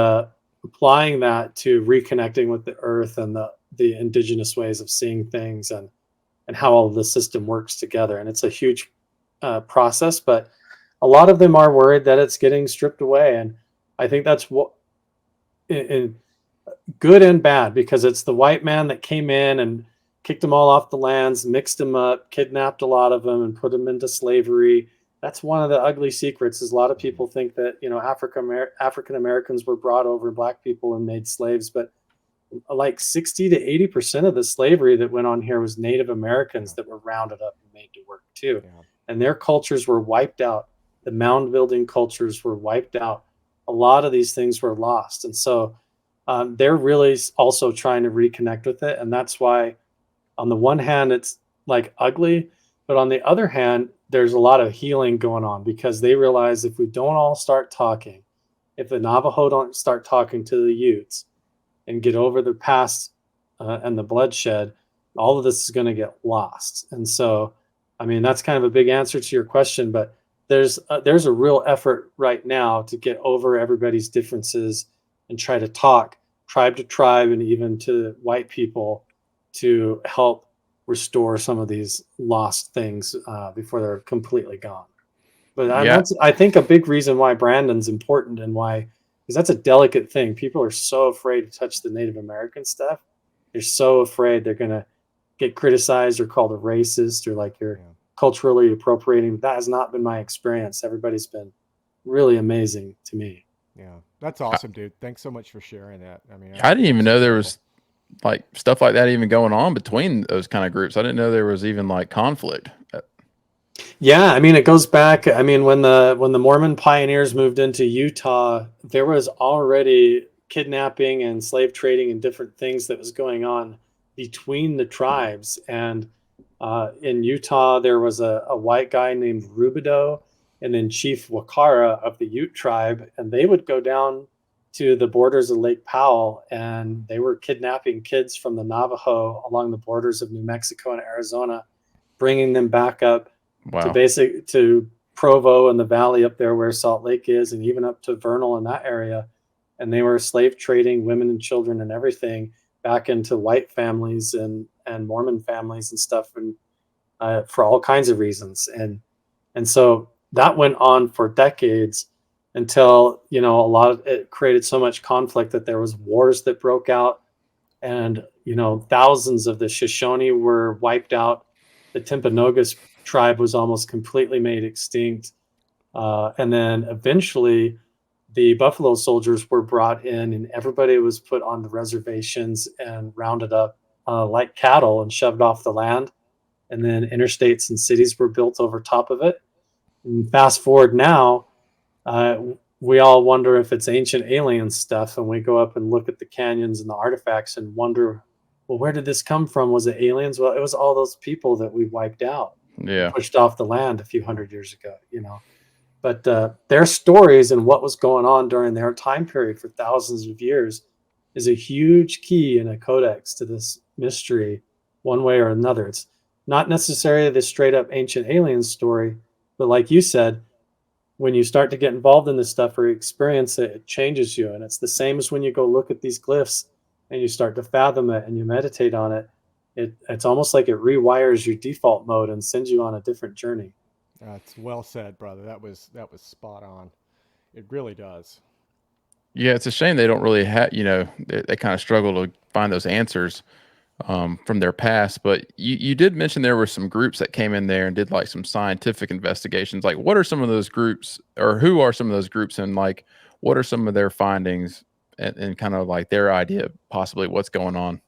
applying that to reconnecting with the earth and the indigenous ways of seeing things, and how all the system works together. And it's a huge process, but a lot of them are worried that it's getting stripped away. And I think that's what, in good and bad, because it's the white man that came in and kicked them all off the lands, mixed them up, kidnapped a lot of them, and put them into slavery. That's one of the ugly secrets. Is a lot of people think that African Americans were brought over, black people, and made slaves, but like 60 to 80% of the slavery that went on here was Native Americans that were rounded up and made to work too. Yeah. And their cultures were wiped out. The mound building cultures were wiped out. A lot of these things were lost. And so they're really also trying to reconnect with it. And that's why, on the one hand, it's like ugly, but on the other hand, there's a lot of healing going on, because they realize if we don't all start talking, if the Navajo don't start talking to the Utes and get over the past and the bloodshed, all of this is going to get lost. And so, I mean, that's kind of a big answer to your question, but there's a real effort right now to get over everybody's differences and try to talk tribe to tribe and even to white people to help restore some of these lost things before they're completely gone. But that's, I think, a big reason why Brandon's important, and why, because that's a delicate thing. People are so afraid to touch the Native American stuff. They're so afraid they're going to get criticized or called a racist, or like you're culturally appropriating. That has not been my experience. Everybody's been really amazing to me. Yeah, that's awesome, dude. Thanks so much for sharing that. I mean, I didn't even know there was like stuff like that even going on between those kind of groups. I didn't know there was even like conflict. Yeah, I mean, it goes back. I mean, when the Mormon pioneers moved into Utah, there was already kidnapping and slave trading and different things that was going on between the tribes. And in Utah, there was a white guy named Rubidoux, and then Chief Wakara of the Ute tribe, and they would go down to the borders of Lake Powell, and they were kidnapping kids from the Navajo along the borders of New Mexico and Arizona, bringing them back up to Provo and the valley up there where Salt Lake is, and even up to Vernal in that area. And they were slave trading women and children and everything back into white families and Mormon families and stuff, and for all kinds of reasons. And so that went on for decades. until, a lot of it created so much conflict that there was wars that broke out, and thousands of the Shoshone were wiped out. The Timpanogos tribe was almost completely made extinct, and then eventually the Buffalo Soldiers were brought in, and everybody was put on the reservations and rounded up like cattle and shoved off the land. And then interstates and cities were built over top of it. And fast forward now, uh, we all wonder if it's ancient alien stuff, and we go up and look at the canyons and the artifacts and wonder, well, where did this come from? Was it aliens? Well, it was all those people that we wiped out and Yeah. pushed off the land a few hundred years ago. But their stories and what was going on during their time period for thousands of years is a huge key in a codex to this mystery, one way or another. It's not necessarily the straight up ancient alien story, but like you said, when you start to get involved in this stuff or experience it, it changes you. And it's the same as when you go look at these glyphs and you start to fathom it and you meditate on it. It's almost like it rewires your default mode and sends you on a different journey. That's well said, brother. That was spot on. It really does. Yeah, it's a shame they don't really have, they kind of struggle to find those answers from their past. But you did mention there were some groups that came in there and did like some scientific investigations. Like, what are some of those groups, or who are some of those groups, and like, what are some of their findings and kind of like their idea of possibly what's going on?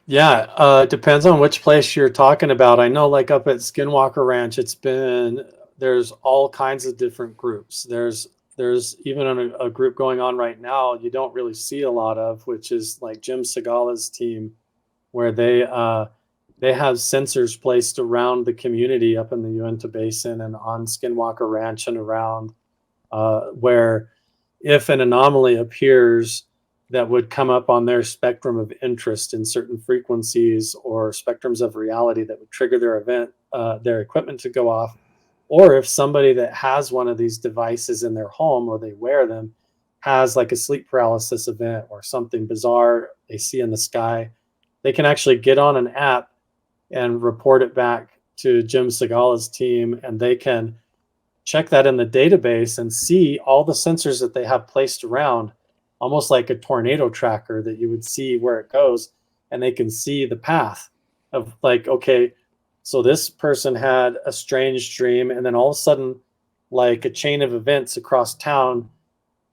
Yeah, it depends on which place you're talking about. I know, like up at Skinwalker Ranch, there's all kinds of different groups. There's even a group going on right now you don't really see a lot of, which is like Jim Segala's team, where they have sensors placed around the community up in the Uinta Basin and on Skinwalker Ranch and around, where if an anomaly appears that would come up on their spectrum of interest in certain frequencies or spectrums of reality that would trigger their equipment to go off, or if somebody that has one of these devices in their home or they wear them has like a sleep paralysis event or something bizarre they see in the sky, they can actually get on an app and report it back to Jim Segala's team, and they can check that in the database and see all the sensors that they have placed around, almost like a tornado tracker that you would see where it goes, and they can see the path of like, okay, so this person had a strange dream, and then all of a sudden, like a chain of events across town,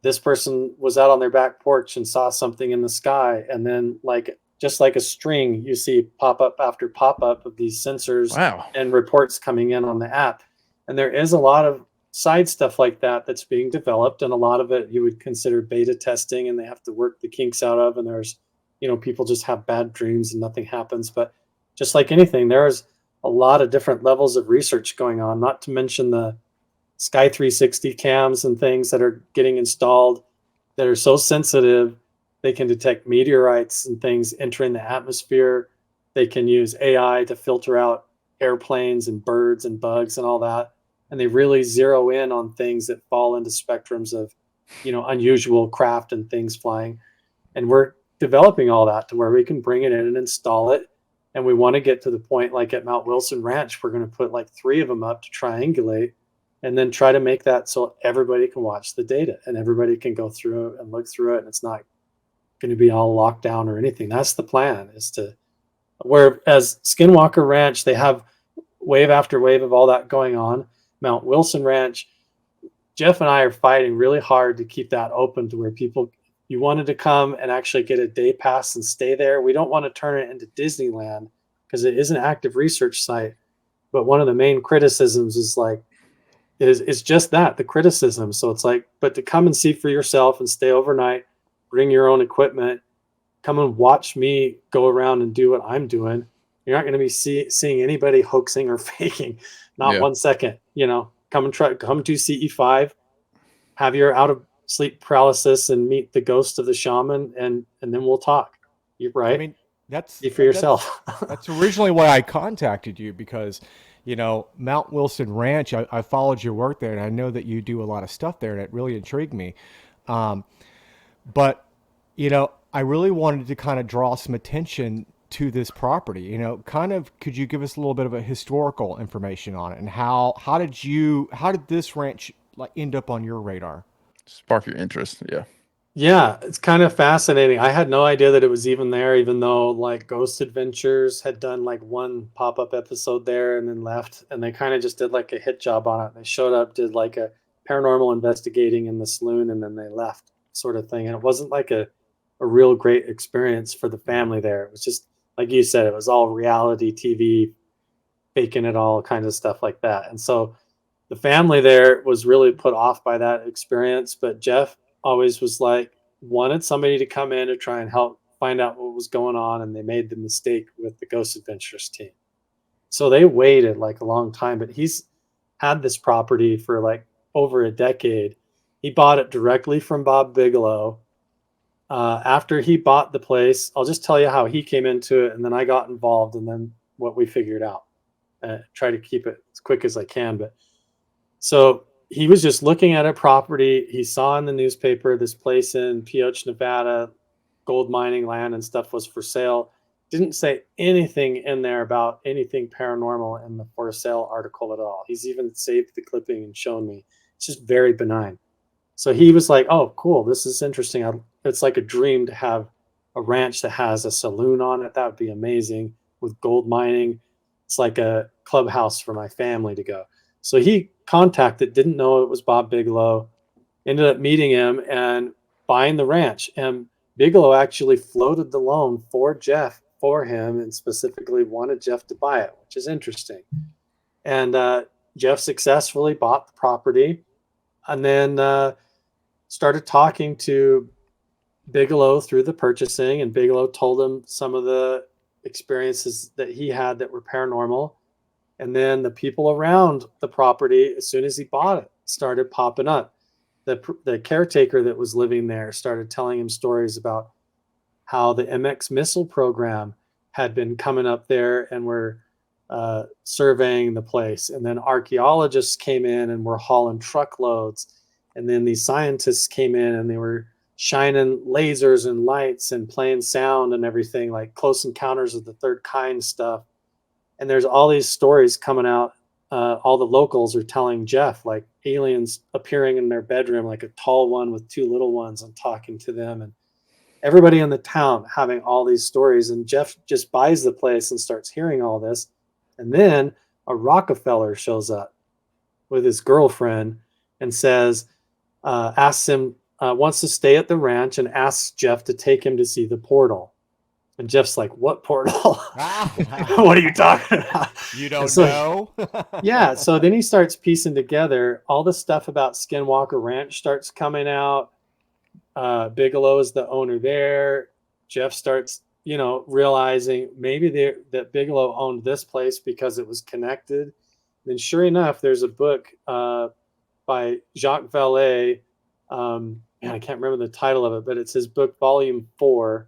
this person was out on their back porch and saw something in the sky, and then like just like a string, you see pop up after pop up of these sensors Wow. and reports coming in on the app. And there is a lot of side stuff like that that's being developed, and a lot of it you would consider beta testing, and they have to work the kinks out of. And there's, people just have bad dreams and nothing happens. But just like anything, there's a lot of different levels of research going on, not to mention the Sky 360 cams and things that are getting installed that are so sensitive. They can detect meteorites and things entering the atmosphere. They can use AI to filter out airplanes and birds and bugs and all that. And they really zero in on things that fall into spectrums of, unusual craft and things flying. And we're developing all that to where we can bring it in and install it. And we want to get to the point, like at Mount Wilson Ranch, we're going to put like 3 of them up to triangulate, and then try to make that so everybody can watch the data and everybody can go through and look through it. And it's not going to be all locked down or anything. That's the plan, is to, whereas Skinwalker Ranch, they have wave after wave of all that going on. Mount Wilson Ranch, Jeff and I are fighting really hard to keep that open to where people, you wanted to come and actually get a day pass and stay there. We don't want to turn it into Disneyland because it is an active research site. But one of the main criticisms is just that, the criticism. So it's like, but to come and see for yourself and stay overnight, bring your own equipment, come and watch me go around and do what I'm doing. You're not going to be seeing anybody hoaxing or faking, not 1 second. Come to CE5, have your out of sleep paralysis and meet the ghost of the shaman, and then we'll talk. You're right. I mean, see for yourself. That's originally why I contacted you, because Mount Wilson Ranch, I followed your work there, and I know that you do a lot of stuff there, and it really intrigued me. But I really wanted to kind of draw some attention to this property. Could you give us a little bit of a historical information on it, and how did this ranch like end up on your radar? Spark your interest. Yeah. Yeah, it's kind of fascinating. I had no idea that it was even there, even though like Ghost Adventures had done like one pop-up episode there and then left, and they kind of just did like a hit job on it. They showed up, did like a paranormal investigating in the saloon, and then they left, sort of thing. And it wasn't like a real great experience for the family there. It was just like you said, it was all reality TV, faking it all, kind of stuff like that. And so the family there was really put off by that experience, but Jeff always was like, wanted somebody to come in to try and help find out what was going on, and they made the mistake with the Ghost Adventures team. So they waited like a long time, but he's had this property for like over a decade. He bought it directly from Bob Bigelow. After he bought the place, I'll just tell you how he came into it, and then I got involved, and then what we figured out. Try to keep it as quick as I can, but so he was just looking at a property. He saw in the newspaper this place in Pioche, Nevada, gold mining land and stuff was for sale. Didn't say anything in there about anything paranormal in the for sale article at all. He's even saved the clipping and shown me. It's just very benign. So he was like, oh, cool. This is interesting. It's like a dream to have a ranch that has a saloon on it. That would be amazing with gold mining. It's like a clubhouse for my family to go. So he contacted, didn't know it was Bob Bigelow, ended up meeting him and buying the ranch. And Bigelow actually floated the loan for Jeff for him and specifically wanted Jeff to buy it, which is interesting. And Jeff successfully bought the property and then started talking to Bigelow through the purchasing. And Bigelow told him some of the experiences that he had that were paranormal. And then the people around the property, as soon as he bought it, started popping up. The caretaker that was living there started telling him stories about how the MX missile program had been coming up there and were surveying the place. And then archaeologists came in and were hauling truckloads. And then these scientists came in and they were shining lasers and lights and playing sound and everything, like Close Encounters of the Third Kind stuff. And there's all these stories coming out. All the locals are telling Jeff, like aliens appearing in their bedroom, like a tall one with two little ones and talking to them. And everybody in the town having all these stories. And Jeff just buys the place and starts hearing all this. And then a Rockefeller shows up with his girlfriend and says, asks him, wants to stay at the ranch and asks Jeff to take him to see the portal. And Jeff's like, what portal? What are you talking about? You don't know? Yeah. So then he starts piecing together all the stuff about Skinwalker Ranch starts coming out. Bigelow is the owner there. Jeff starts, realizing maybe that Bigelow owned this place because it was connected. Then sure enough, there's a book by Jacques Vallée. I can't remember the title of it, but it's his book, Volume 4.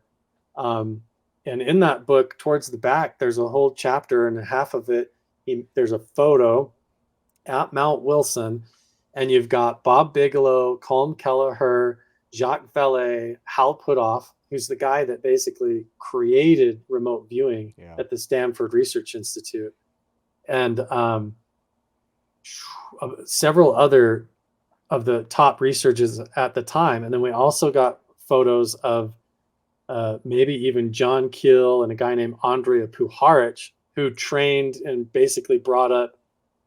And in that book, towards the back, there's a whole chapter, and half of it, there's a photo at Mount Wilson, and you've got Bob Bigelow, Colm Kelleher, Jacques Vallée, Hal Puthoff, who's the guy that basically created remote viewing at the Stanford Research Institute, and several other of the top researchers at the time. And then we also got photos of maybe even John Keel and a guy named Andrea Puharich, who trained and basically brought up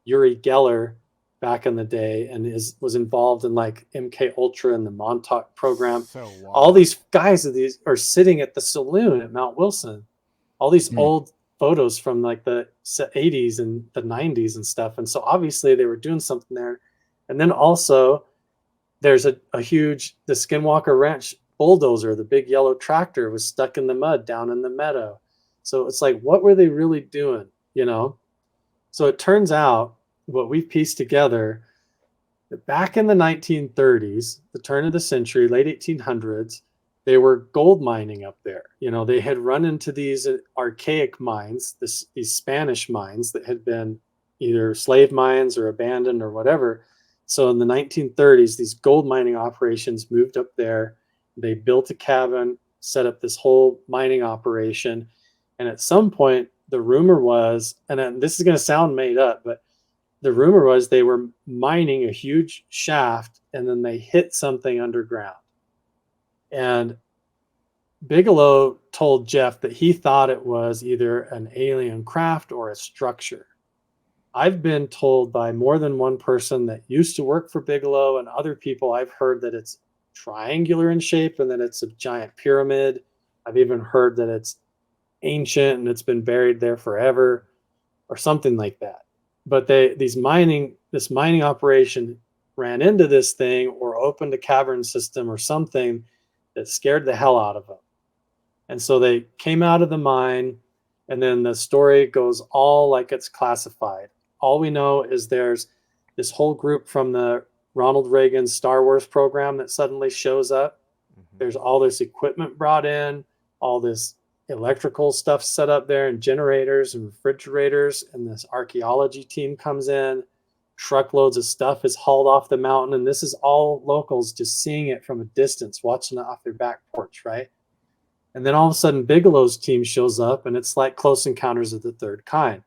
Uri Geller back in the day and was involved in like MK Ultra and the Montauk program. So wow. All these guys are sitting at the saloon at Mount Wilson. All these old photos from like the 80s and the 90s and stuff. And so obviously they were doing something there. And then also there's a huge, the Skinwalker Ranch bulldozer, the big yellow tractor, was stuck in the mud down in the meadow. So it's like, what were they really doing? So it turns out what we've pieced together that back in the 1930s, the turn of the century, late 1800s, they were gold mining up there. They had run into these archaic mines, these Spanish mines that had been either slave mines or abandoned or whatever. So in the 1930s, these gold mining operations moved up there. They built a cabin, set up this whole mining operation. And at some point, the rumor was, and this is going to sound made up, but the rumor was they were mining a huge shaft and then they hit something underground. And Bigelow told Jeff that he thought it was either an alien craft or a structure. I've been told by more than one person that used to work for Bigelow and other people, I've heard that it's triangular in shape and that it's a giant pyramid. I've even heard that it's ancient and it's been buried there forever or something like that. But this mining operation ran into this thing or opened a cavern system or something that scared the hell out of them. And so they came out of the mine, and then the story goes all like it's classified. All we know is there's this whole group from the Ronald Reagan Star Wars program that suddenly shows up. Mm-hmm. There's all this equipment brought in, all this electrical stuff set up there, and generators and refrigerators, and this archaeology team comes in. Truckloads of stuff is hauled off the mountain, and this is all locals just seeing it from a distance, watching it off their back porch, right? And then all of a sudden, Bigelow's team shows up, and it's like Close Encounters of the Third Kind.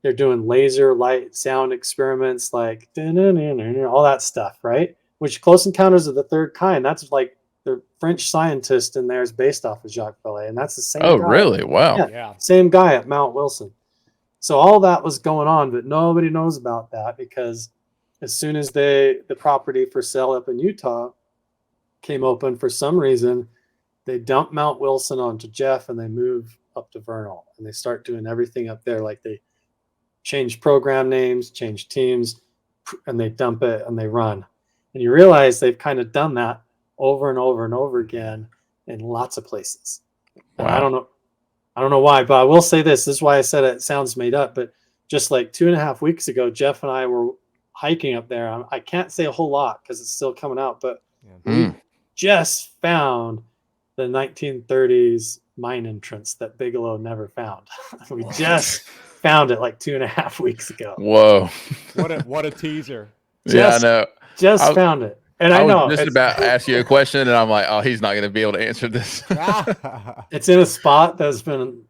They're doing laser, light, sound experiments, like all that stuff, right? Which Close Encounters of the Third Kind, that's like the French scientist in there is based off of Jacques Vallée, and that's the same Oh, guy. really? Wow. Yeah. Same guy at Mount Wilson. So all that was going on, but nobody knows about that because as soon as the property for sale up in Utah came open, for some reason, they dump Mount Wilson onto Jeff and they move up to Vernal and they start doing everything up there. Like they change program names, change teams, and they dump it and they run. And you realize they've kind of done that over and over and over again in lots of places. And Wow. I don't know why, but I will say this. This is why I said it sounds made up. But just like 2.5 weeks ago, Jeff and I were hiking up there. I can't say a whole lot because it's still coming out, but we just found the 1930s mine entrance that Bigelow never found. We just found it like 2.5 weeks ago. Whoa. What a teaser. Yeah, I know. Just found it. And I know was just about to ask you a question, and I'm like, oh, he's not going to be able to answer this. it's in a spot that's been,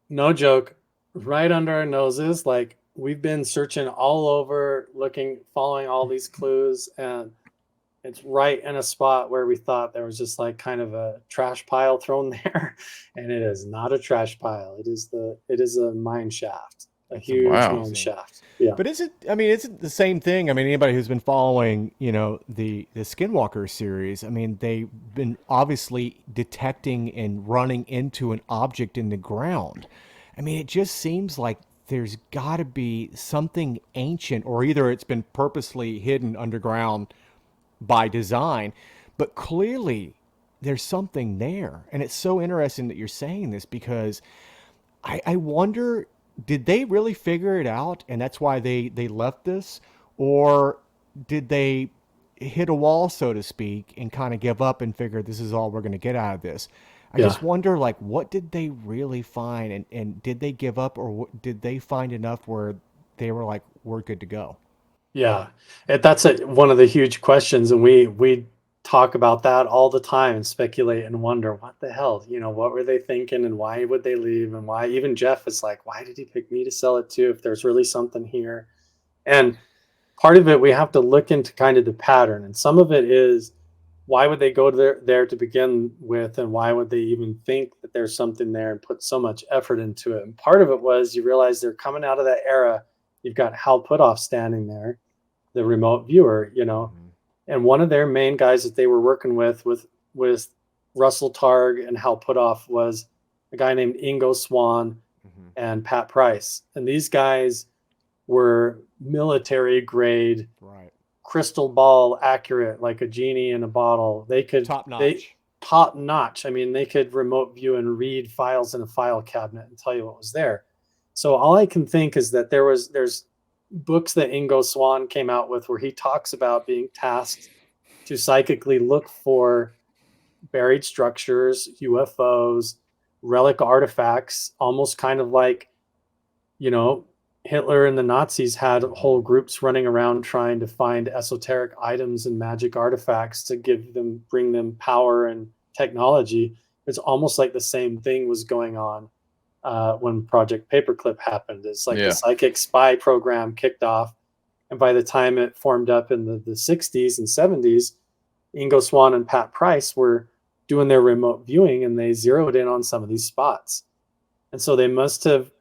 no joke, right under our noses. Like we've been searching all over, looking, following all these clues, and it's right in a spot where we thought there was just like kind of a trash pile thrown there, and it is not a trash pile. It is a mine shaft, a huge mine shaft. Yeah. But is it the same thing? I mean, anybody who's been following, the Skinwalker series, I mean, they've been obviously detecting and running into an object in the ground. I mean, it just seems like there's got to be something ancient, or either it's been purposely hidden underground by design, but clearly there's something there. And it's so interesting that you're saying this because I wonder, did they really figure it out and that's why they left this, or did they hit a wall, so to speak, and kind of give up and figure this is all we're going to get out of this? I just wonder, like, what did they really find, and did they give up, or did they find enough where they were like, we're good to go? Yeah, that's one of the huge questions, and we talk about that all the time and speculate and wonder what the hell, what were they thinking and why would they leave, and why even Jeff is like, why did he pick me to sell it to if there's really something here? And part of it, we have to look into kind of the pattern, and some of it is why would they go there to begin with, and why would they even think that there's something there and put so much effort into it? And part of it was you realize they're coming out of that era. You've got Hal Puthoff standing there, the remote viewer, and one of their main guys that they were working with Russell Targ and Hal Puthoff was a guy named Ingo Swan and Pat Price. And these guys were military grade, right, crystal ball accurate, like a genie in a bottle. They could top notch. I mean, they could remote view and read files in a file cabinet and tell you what was there. So all I can think is that there's books that Ingo Swan came out with where he talks about being tasked to psychically look for buried structures, UFOs, relic artifacts, almost kind of like, Hitler and the Nazis had whole groups running around trying to find esoteric items and magic artifacts to bring them power and technology. It's almost like the same thing was going on when Project Paperclip happened. It's like the psychic spy program kicked off. And by the time it formed up in the 60s and 70s, Ingo Swann and Pat Price were doing their remote viewing, and they zeroed in on some of these spots. And so they must have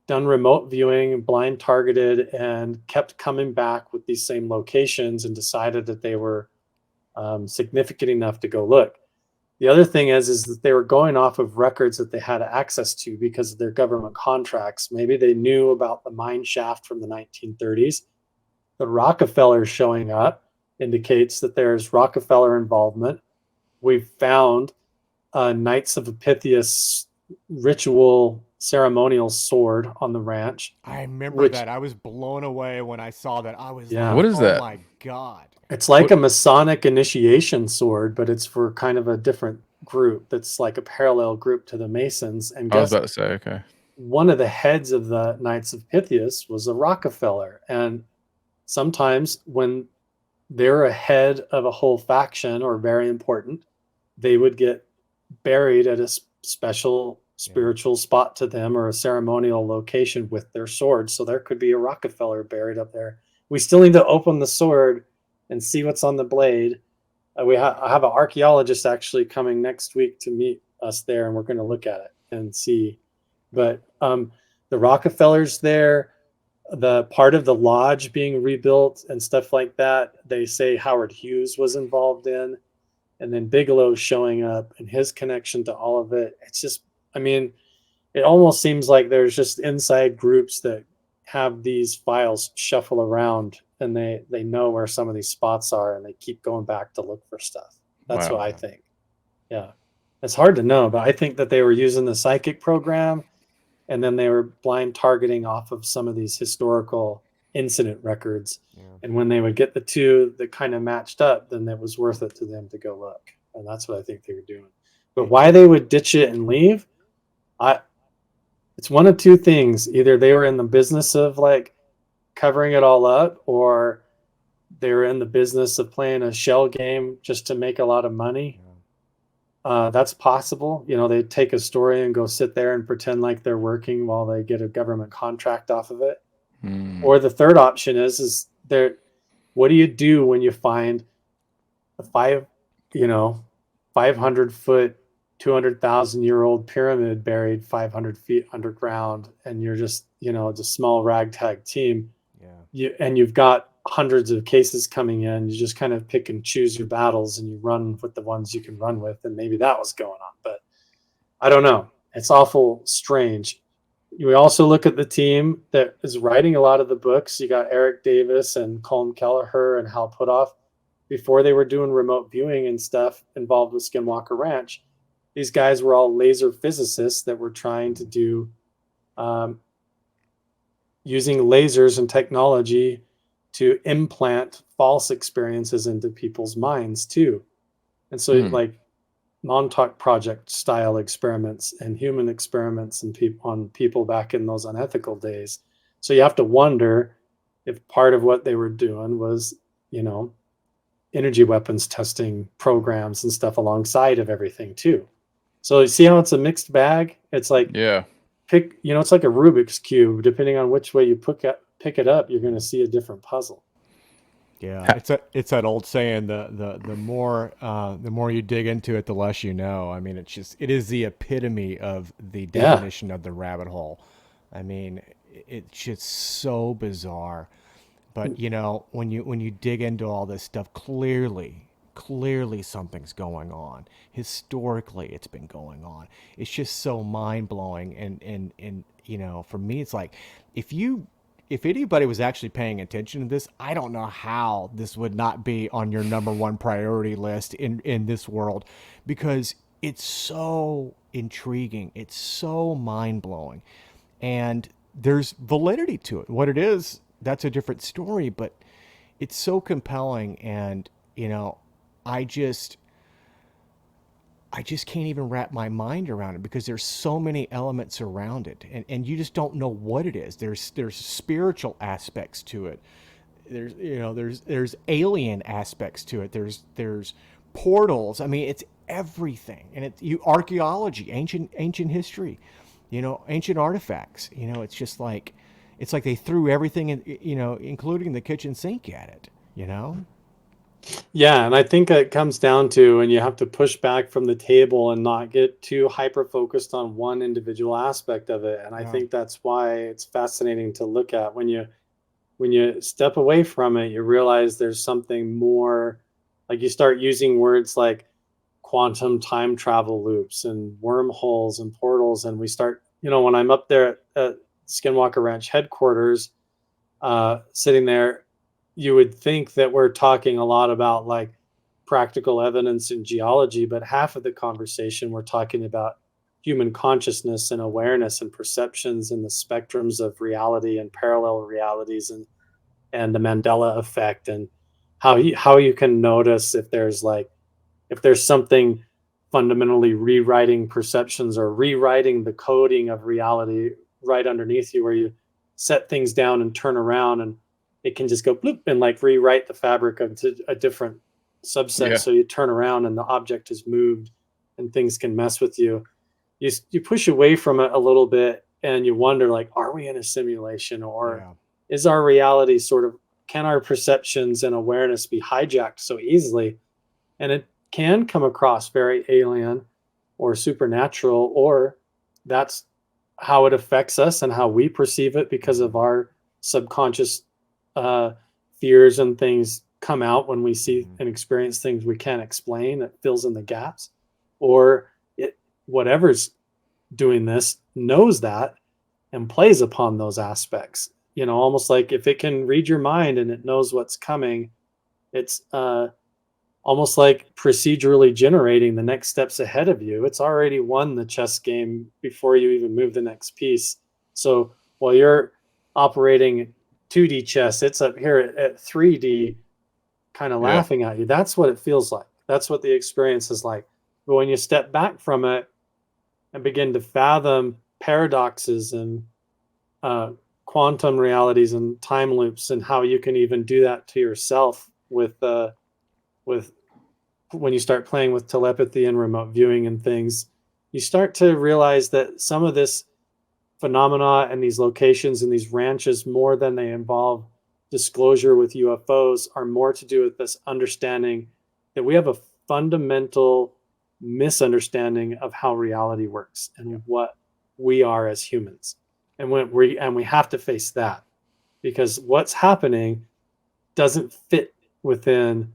done remote viewing, blind targeted, and kept coming back with these same locations and decided that they were significant enough to go look. The other thing is that they were going off of records that they had access to because of their government contracts. Maybe they knew about the mine shaft from the 1930s. The Rockefeller showing up indicates that there's Rockefeller involvement. We've found Knights of Pythias ritual ceremonial sword on the ranch. I remember that. I was blown away when I saw that. I was like, what is that? Oh my God. It's like a Masonic initiation sword, but it's for kind of a different group that's like a parallel group to the Masons. And I was about to say, okay. One of the heads of the Knights of Pythias was a Rockefeller. And sometimes when they're a head of a whole faction or very important, they would get buried at a special spiritual spot to them or a ceremonial location with their sword. So there could be a Rockefeller buried up there. We still need to open the sword and see what's on the blade. I have an archaeologist actually coming next week to meet us there, and we're going to look at it and see. But the Rockefellers there, the part of the lodge being rebuilt and stuff like that, they say Howard Hughes was involved in. And then Bigelow showing up and his connection to all of it. It's just, I mean, it almost seems like there's just inside groups that have these files shuffle around, and they know where some of these spots are, and they keep going back to look for stuff. That's what I think. Yeah. It's hard to know, but I think that they were using the psychic program, and then they were blind targeting off of some of these historical incident records. Yeah. And when they would get the two that kind of matched up, then it was worth it to them to go look. And that's what I think they were doing. But why they would ditch it and leave, it's one of two things. Either they were in the business of like covering it all up, or they were in the business of playing a shell game just to make a lot of money. That's possible. You know, they take a story and go sit there and pretend like they're working while they get a government contract off of it. Or the third option is there. What do you do when you find a 500-foot, 200,000-year-old pyramid buried 500 feet underground, and you're just, it's a small ragtag team. Yeah. You've got hundreds of cases coming in. You just kind of pick and choose your battles, and you run with the ones you can run with. And maybe that was going on, but I don't know. It's awful strange. We also look at the team that is writing a lot of the books. You got Eric Davis and Colm Kelleher and Hal Puthoff. Before they were doing remote viewing and stuff involved with Skinwalker Ranch, these guys were all laser physicists that were trying to do using lasers and technology to implant false experiences into people's minds too. And so like Montauk Project style experiments and human experiments and on people back in those unethical days. So you have to wonder if part of what they were doing was, energy weapons testing programs and stuff alongside of everything too. So you see how it's a mixed bag? It's like, it's like a Rubik's Cube. Depending on which way you pick it up, you're going to see a different puzzle. Yeah, it's that old saying, the more you dig into it, the less you know. I mean, it is the epitome of the definition of the rabbit hole. I mean, it's just so bizarre. But when you dig into all this stuff, clearly something's going on. Historically, it's been going on. It's just so mind blowing. And for me, it's like if anybody was actually paying attention to this, I don't know how this would not be on your number one priority list in this world, because it's so intriguing. It's so mind blowing, and there's validity to it. What it is, that's a different story, but it's so compelling. And, I just can't even wrap my mind around it, because there's so many elements around it, and you just don't know what it is. There's spiritual aspects to it. There's alien aspects to it. There's portals. I mean, it's everything. And archaeology, ancient history, ancient artifacts. It's just like, it's like they threw everything in, including the kitchen sink at it, Yeah, and I think it comes down to when you have to push back from the table and not get too hyper focused on one individual aspect of it. And I Yeah. think that's why it's fascinating to look at. When you step away from it, you realize there's something more. Like you start using words like quantum time travel loops and wormholes and portals, and we start, when I'm up there at Skinwalker Ranch headquarters, sitting there, you would think that we're talking a lot about like practical evidence in geology, but half of the conversation we're talking about human consciousness and awareness and perceptions and the spectrums of reality and parallel realities and the Mandela effect, and how you can notice if there's something fundamentally rewriting perceptions or rewriting the coding of reality right underneath you, where you set things down and turn around and it can just go bloop and like rewrite the fabric of a different subset. Yeah. So you turn around and the object is moved and things can mess with you. You push away from it a little bit and you wonder, like, are we in a simulation, or is our reality can our perceptions and awareness be hijacked so easily? And it can come across very alien or supernatural, or that's how it affects us and how we perceive it because of our subconscious fears and things come out when we see and experience things we can't explain. That fills in the gaps, or whatever's doing this knows that and plays upon those aspects. Almost like if it can read your mind and it knows what's coming, it's almost like procedurally generating the next steps ahead of you. It's already won the chess game before you even move the next piece. So while you're operating 2D chess, it's up here at 3D kind of laughing at you. That's what it feels like. That's what the experience is like. But when you step back from it and begin to fathom paradoxes and quantum realities and time loops, and how you can even do that to yourself with when you start playing with telepathy and remote viewing and things, you start to realize that some of this phenomena and these locations and these ranches, more than they involve disclosure with UFOs, are more to do with this understanding that we have a fundamental misunderstanding of how reality works and what we are as humans. And we have to face that, because what's happening doesn't fit within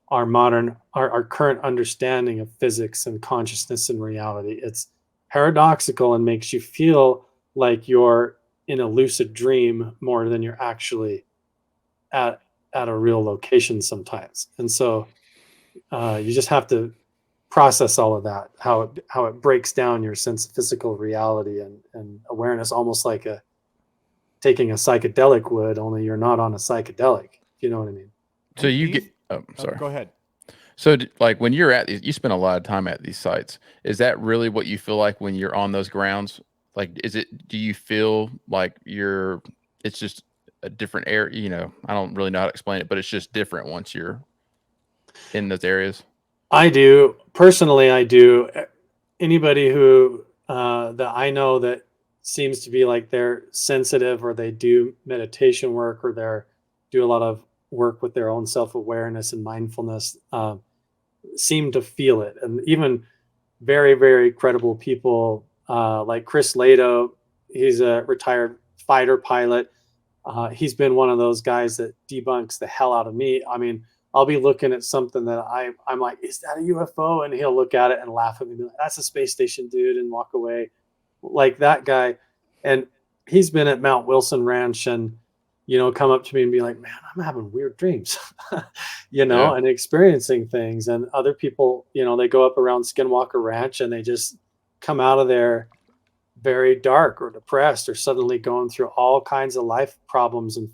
our current understanding of physics and consciousness and reality. It's paradoxical and makes you feel like you're in a lucid dream more than you're actually at a real location sometimes. And so you just have to process all of that, how it breaks down your sense of physical reality and awareness, almost like taking a psychedelic would, only you're not on a psychedelic, if you know what I mean. So you get, sorry. Go ahead. So like when you're at these, you spend a lot of time at these sites. Is that really what you feel like when you're on those grounds? Like, do you feel like it's just a different area? I don't really know how to explain it, but it's just different once you're in those areas. I do. Personally, I do. Anybody who that I know that seems to be like they're sensitive, or they do meditation work, or they do a lot of work with their own self-awareness and mindfulness, seem to feel it. And even very, very credible people like Chris Lato, he's a retired fighter pilot. He's been one of those guys that debunks the hell out of me. I mean, I'll be looking at something that I'm like, is that a UFO? And he'll look at it and laugh at me. Like, that's a space station, dude, and walk away. Like that guy. And he's been at Mount Wilson Ranch and, come up to me and be like, man, I'm having weird dreams, and experiencing things. And other people, they go up around Skinwalker Ranch and they just come out of there very dark or depressed, or suddenly going through all kinds of life problems and,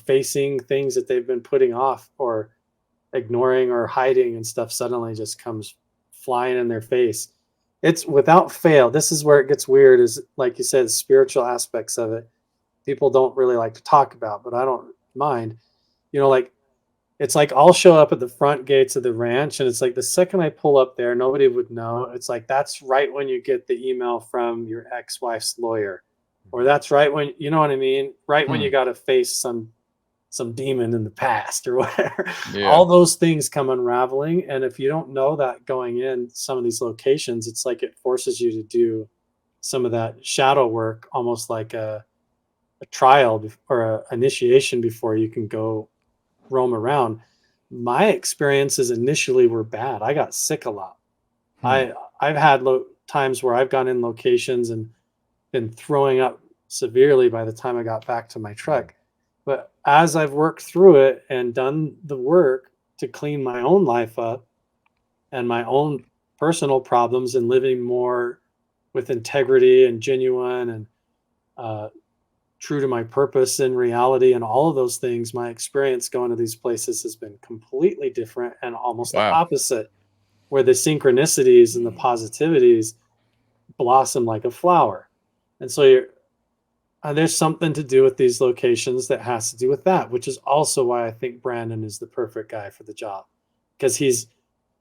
facing things that they've been putting off or ignoring or hiding, and stuff suddenly just comes flying in their face. It's without fail. This is where it gets weird, is like you said, spiritual aspects of it. People don't really like to talk about, but I don't mind. Like it's like I'll show up at the front gates of the ranch, and it's like the second I pull up there, nobody would know. It's like that's right when you get the email from your ex-wife's lawyer, or that's right when, you know what I mean? Right when Hmm. you got to face some demon in the past or whatever. Yeah. All those things come unraveling. And if you don't know that going in some of these locations, it's like it forces you to do some of that shadow work, almost like a trial or a initiation before you can go roam around. My experiences initially were bad. I got sick a lot. Hmm. I've had times where I've gone in locations and been throwing up severely by the time I got back to my truck. But as I've worked through it and done the work to clean my own life up and my own personal problems and living more with integrity and genuine and uh, true to my purpose in reality and all of those things, my experience going to these places has been completely different and almost the Wow. opposite, where the synchronicities and the positivities blossom like a flower. And so there's something to do with these locations that has to do with that, which is also why I think Brandon is the perfect guy for the job, because he's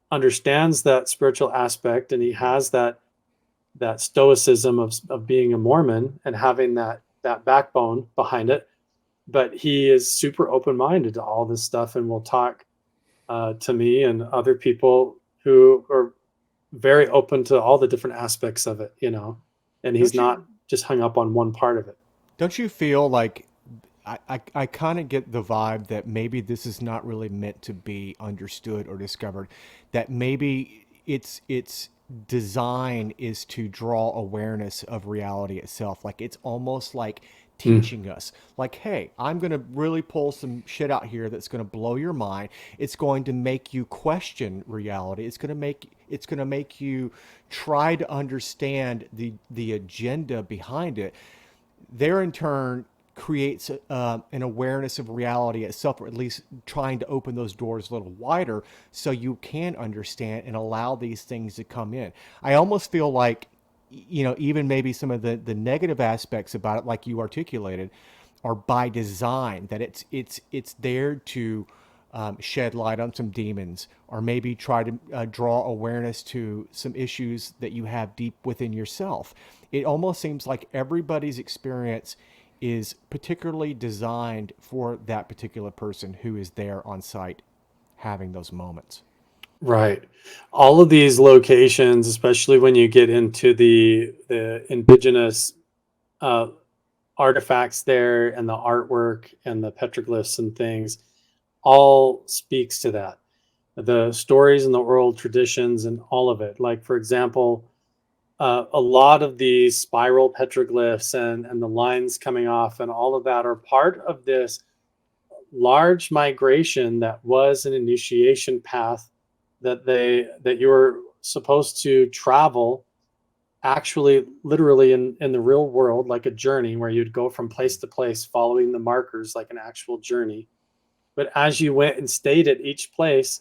understands that spiritual aspect and he has that stoicism of being a Mormon and having that backbone behind it. But he is super open-minded to all this stuff and will talk to me and other people who are very open to all the different aspects of it, you know, and he's Don't you not just hung up on one part of it. don't you feel like I kind of get the vibe that maybe this is not really meant to be understood or discovered, that maybe its design is to draw awareness of reality itself. Like it's almost like Mm. teaching us, like, hey, I'm going to really pull some shit out here that's going to blow your mind. It's going to make you question reality. It's going to make you try to understand the agenda behind it. There in turn creates an awareness of reality itself, or at least trying to open those doors a little wider so you can understand and allow these things to come in. I almost feel like, you know, even maybe some of the negative aspects about it, like you articulated, are by design, that it's there to shed light on some demons, or maybe try to draw awareness to some issues that you have deep within yourself. It almost seems like everybody's experience is particularly designed for that particular person who is there on site having those moments. Right. All of these locations, especially when you get into the indigenous uh, artifacts there and the artwork and the petroglyphs and things, all speaks to that. The stories and the oral traditions and all of it. Like, for example, a lot of these spiral petroglyphs and the lines coming off and all of that are part of this large migration that was an initiation path that you were supposed to travel, actually literally in the real world, like a journey where you'd go from place to place following the markers like an actual journey. But as you went and stayed at each place,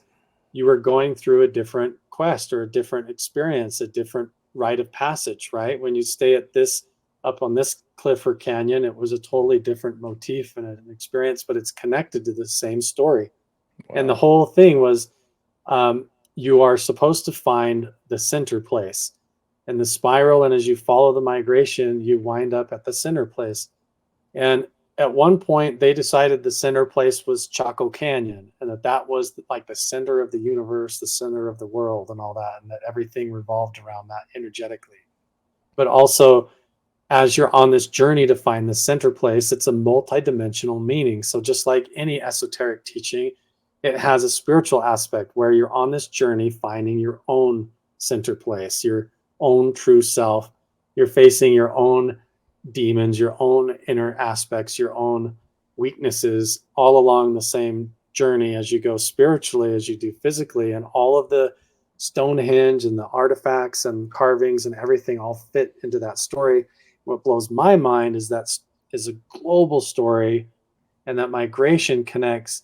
you were going through a different quest or a different experience, a different rite of passage, right? When you stay at this up on this cliff or canyon, it was a totally different motif and an experience, but it's connected to the same story. And the Wow. whole thing was you are supposed to find the center place and the spiral. And as you follow the migration, you wind up at the center place. And at one point, they decided the center place was Chaco Canyon and that was like the center of the universe, the center of the world, and all that, and that everything revolved around that energetically. But also, as you're on this journey to find the center place, it's a multidimensional meaning. So just like any esoteric teaching, it has a spiritual aspect where you're on this journey finding your own center place, your own true self. You're facing your own demons, your own inner aspects, your own weaknesses, all along the same journey as you go spiritually, as you do physically. And all of the Stonehenge and the artifacts and carvings and everything all fit into that story. What blows my mind is that is a global story, and that migration connects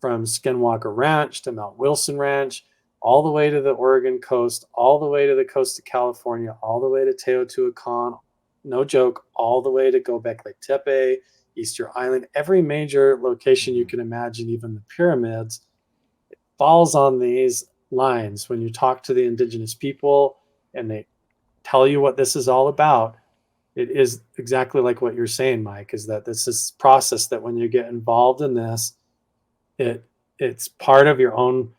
from Skinwalker Ranch to Mount Wilson Ranch, all the way to the Oregon coast, all the way to the coast of California, all the way to Teotihuacan, no joke, all the way to Göbekli Tepe, Easter Island, every major location you can imagine, even the pyramids, falls on these lines. When you talk to the indigenous people and they tell you what this is all about, it is exactly like what you're saying, Mike, is that this process that when you get involved in this, it's part of your own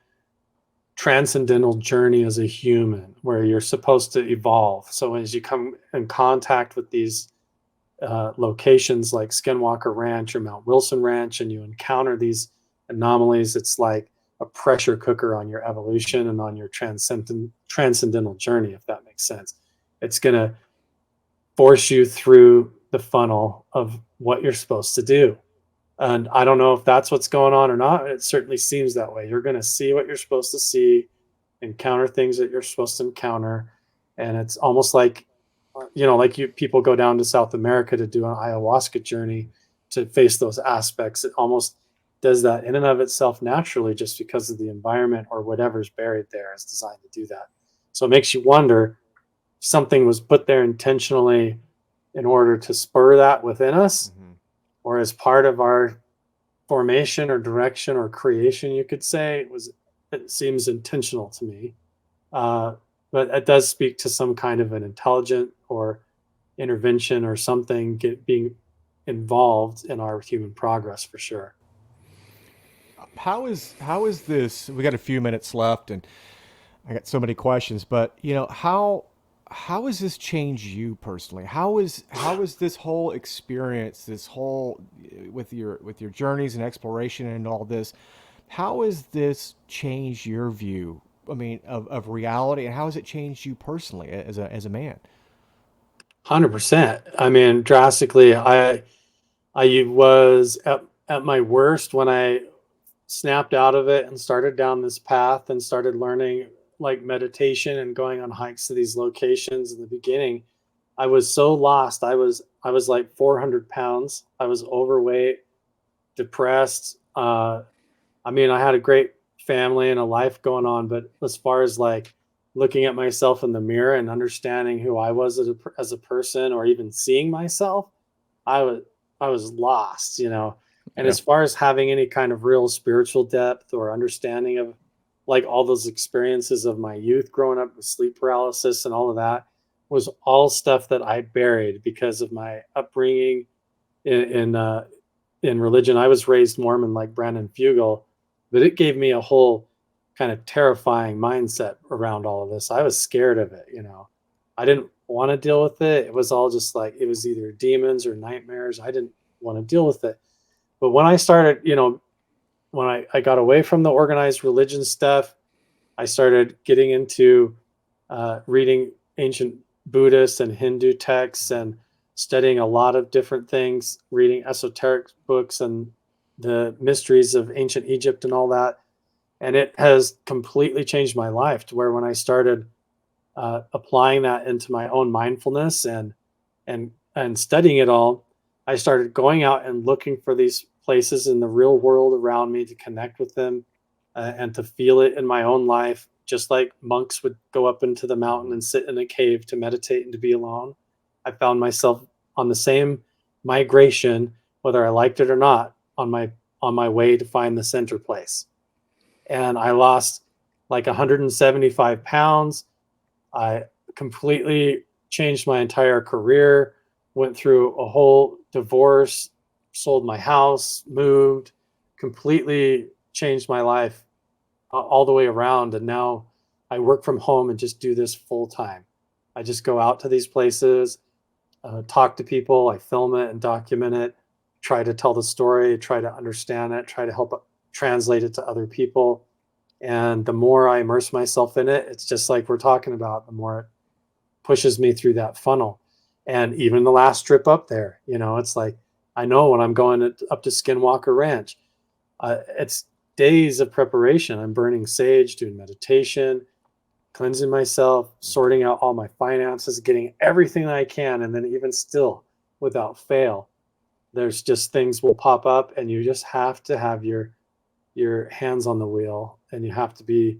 transcendental journey as a human, where you're supposed to evolve. So as you come in contact with these locations like Skinwalker Ranch or Mount Wilson Ranch, and you encounter these anomalies, it's like a pressure cooker on your evolution and on your transcendental journey, if that makes sense. It's going to force you through the funnel of what you're supposed to do. And I don't know if that's what's going on or not. It certainly seems that way. You're going to see what you're supposed to see, encounter things that you're supposed to encounter. And it's almost like, like people go down to South America to do an ayahuasca journey to face those aspects. It almost does that in and of itself naturally, just because of the environment or whatever's buried there is designed to do that. So it makes you wonder, something was put there intentionally in order to spur that within us, or as part of our formation or direction or creation, you could say. It seems intentional to me. But it does speak to some kind of an intelligent or intervention or something being involved in our human progress, for sure. How is this? We got a few minutes left, and I got so many questions. But how has this changed you personally? How is this whole experience, this whole with your journeys and exploration and all this? How has this changed your view? I mean, of reality, and how has it changed you personally as a man? 100%. I mean, drastically. I was at my worst when I snapped out of it and started down this path and started learning like meditation and going on hikes to these locations. In the beginning, I was so lost. I was like 400 pounds. I was overweight, depressed. I mean, I had a great family and a life going on, but as far as like looking at myself in the mirror and understanding who I was as a person, or even seeing myself, I was lost, And Yeah. as far as having any kind of real spiritual depth or understanding of like all those experiences of my youth growing up with sleep paralysis and all of that, was all stuff that I buried because of my upbringing in religion. I was raised Mormon like Brandon Fugel, but it gave me a whole kind of terrifying mindset around all of this. I was scared of it, I didn't want to deal with it. It was all just like, it was either demons or nightmares. I didn't want to deal with it. But when I started, when I got away from the organized religion stuff, I started getting into reading ancient Buddhist and Hindu texts and studying a lot of different things, reading esoteric books and the mysteries of ancient Egypt and all that. And it has completely changed my life, to where when I started applying that into my own mindfulness and studying it all, I started going out and looking for these places in the real world around me to connect with them and to feel it in my own life, just like monks would go up into the mountain and sit in a cave to meditate and to be alone. I found myself on the same migration, whether I liked it or not, on my way to find the center place. And I lost like 175 pounds. I completely changed my entire career, went through a whole divorce, sold my house, moved, completely changed my life all the way around. And now I work from home and just do this full time. I just go out to these places, talk to people, I film it and document it, try to tell the story, try to understand it, try to help translate it to other people. And the more I immerse myself in it, it's just like we're talking about, the more it pushes me through that funnel. And even the last trip up there, it's like, I know when I'm going up to Skinwalker Ranch, it's days of preparation. I'm burning sage, doing meditation, cleansing myself, sorting out all my finances, getting everything that I can. And then even still, without fail, there's just things will pop up, and you just have to have your hands on the wheel, and you have to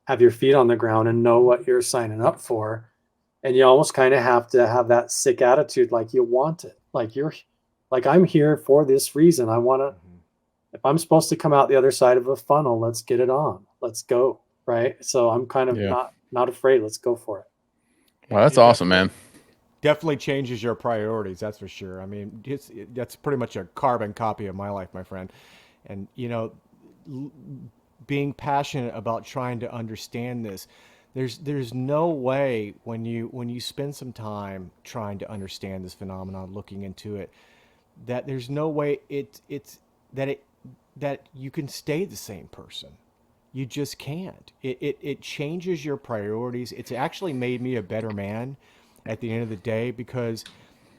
have your feet on the ground and know what you're signing up for. And you almost kind of have to have that sick attitude, like you want it, like I'm here for this reason. I want to, if I'm supposed to come out the other side of a funnel, let's get it on, let's go. Right. So I'm kind of not afraid. Let's go for it. Well, that's awesome, man. Definitely changes your priorities, that's for sure. I mean, that's pretty much a carbon copy of my life, my friend. And being passionate about trying to understand this, there's no way when you spend some time trying to understand this phenomenon, looking into it, that there's no way it that you can stay the same person. You just can't. It changes your priorities. It's actually made me a better man at the end of the day, because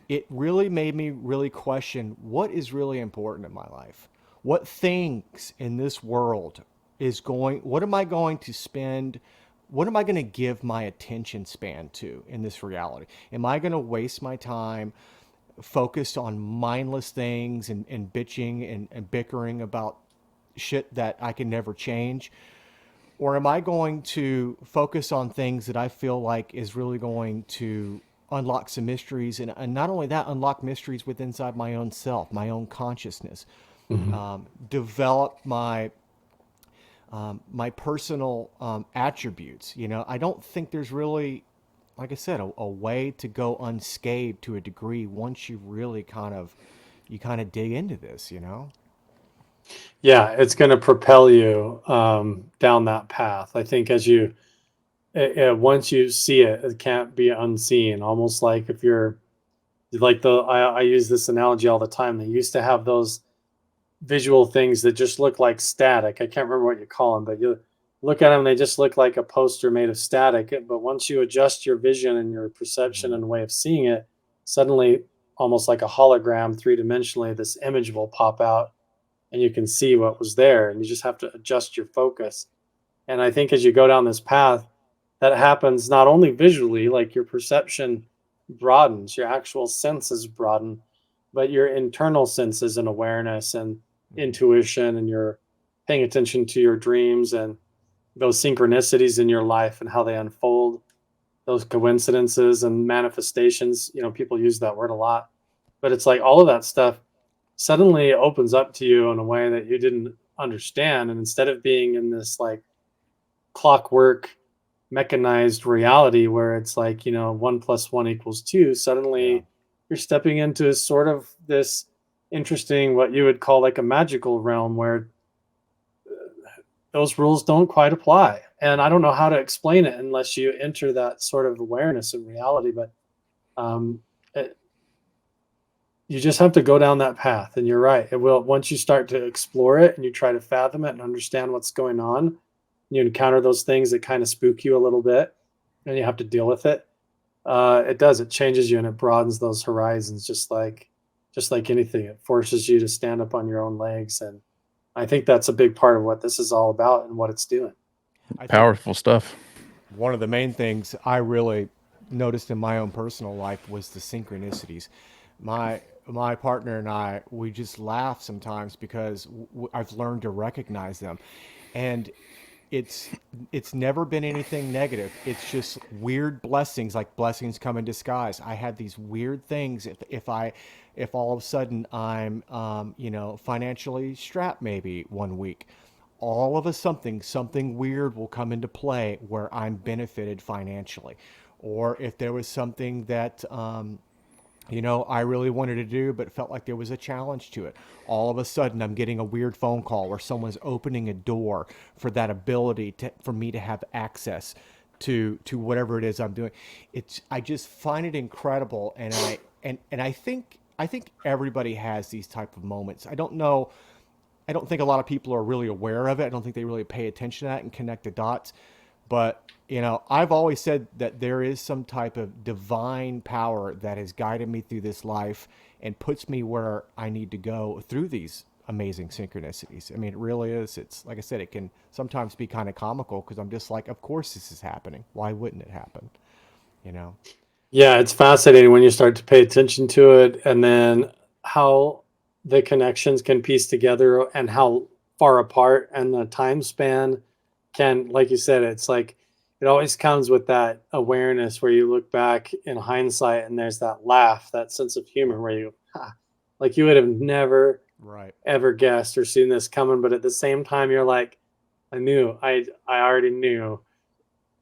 it really made me really question what is really important in my life. What things in this world what am I going to spend, what am I going to give my attention span to in this reality? Am I going to waste my time focused on mindless things and bitching and bickering about shit that I can never change? Or am I going to focus on things that I feel like is really going to unlock some mysteries, and not only that, unlock mysteries within inside my own self, my own consciousness, Mhm. develop my personal attributes. I don't think there's really, like I said, a way to go unscathed to a degree once you really you kind of dig into this. Yeah, it's going to propel you down that path. I think as you once you see it, it can't be unseen. Almost like if you're like I use this analogy all the time. They used to have those visual things that just look like static. I can't remember what you call them, but you look at them, they just look like a poster made of static. But once you adjust your vision and your perception Mm-hmm. and way of seeing it, suddenly, almost like a hologram, three-dimensionally, this image will pop out and you can see what was there. And you just have to adjust your focus. And I think as you go down this path, that happens not only visually, like your perception broadens, your actual senses broaden, but your internal senses and awareness and intuition, and you're paying attention to your dreams and those synchronicities in your life and how they unfold, those coincidences and manifestations. People use that word a lot, but it's like all of that stuff suddenly opens up to you in a way that you didn't understand. And instead of being in this like clockwork mechanized reality where it's like 1 + 1 = 2, Yeah. suddenly you're stepping into sort of this interesting, what you would call like a magical realm where those rules don't quite apply. And I don't know how to explain it unless you enter that sort of awareness of reality. But um, it, you just have to go down that path. And you're right, it will, once you start to explore it and you try to fathom it and understand what's going on, you encounter those things that kind of spook you a little bit and you have to deal with it. It changes you and it broadens those horizons, just like anything. It forces you to stand up on your own legs. And I think that's a big part of what this is all about and what it's doing. I think Powerful stuff. one of the main things I really noticed in my own personal life was the synchronicities. My partner and I, we just laugh sometimes because I've learned to recognize them, and it's it's never been anything negative. It's just weird blessings, like blessings come in disguise. I had these weird things. If all of a sudden I'm financially strapped, maybe one week, all of a something weird will come into play where I'm benefited financially. Or if there was something that I really wanted to do, but felt like there was a challenge to it. All of a sudden, I'm getting a weird phone call where someone's opening a door for that ability for me to have access to whatever it is I'm doing. I just find it incredible, and I think everybody has these type of moments. I don't know. I don't think a lot of people are really aware of it. I don't think they really pay attention to that and connect the dots. But, I've always said that there is some type of divine power that has guided me through this life and puts me where I need to go through these amazing synchronicities. I mean, it really is. It's like I said, it can sometimes be kind of comical because I'm just like, of course this is happening. Why wouldn't it happen? You know? Yeah, it's fascinating when you start to pay attention to it and then how the connections can piece together and how far apart and the time span can, like you said, it's like it always comes with that awareness where you look back in hindsight and there's that laugh, that sense of humor where you, ha, like you would have never Right. ever guessed or seen this coming. But at the same time, you're like, I already knew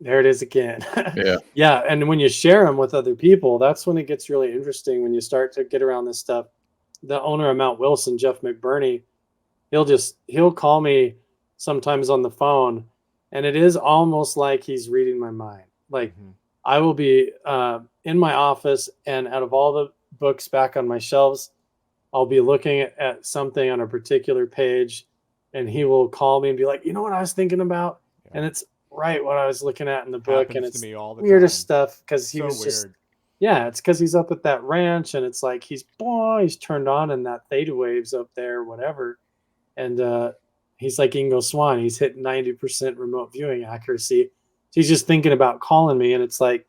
there it is again. Yeah. Yeah, and when you share them with other people, that's when it gets really interesting. When you start to get around this stuff, the owner of Mount Wilson, Jeff McBurney, he'll call me sometimes on the phone, and it is almost like he's reading my mind. Like I will be in my office, and out of all the books back on my shelves, I'll be looking at something on a particular page, and he will call me and be like, "You know what I was thinking about?" Yeah. And it's right what I was looking at in the book, and Happens it's to me all the weirdest time. stuff because he So was just weird. yeah, it's because he's up at that ranch, and it's like he's turned on in that theta waves up there, whatever, and he's like Ingo Swan. He's hit 90% remote viewing accuracy. So he's just thinking about calling me, and it's like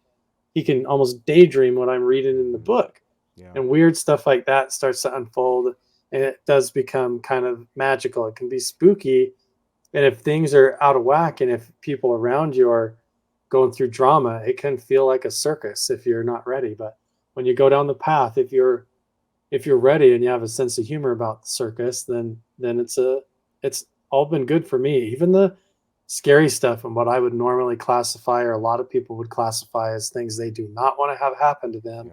he can almost daydream what I'm reading in the book. Yeah. And weird stuff like that starts to unfold, and it does become kind of magical. It can be spooky, and if things are out of whack, and if people around you are going through drama, it can feel like a circus if you're not ready. But when you go down the path, if you're ready and you have a sense of humor about the circus, then it's all been good for me. Even the scary stuff and what I would normally classify, or a lot of people would classify as things they do not want to have happen to them, Yeah.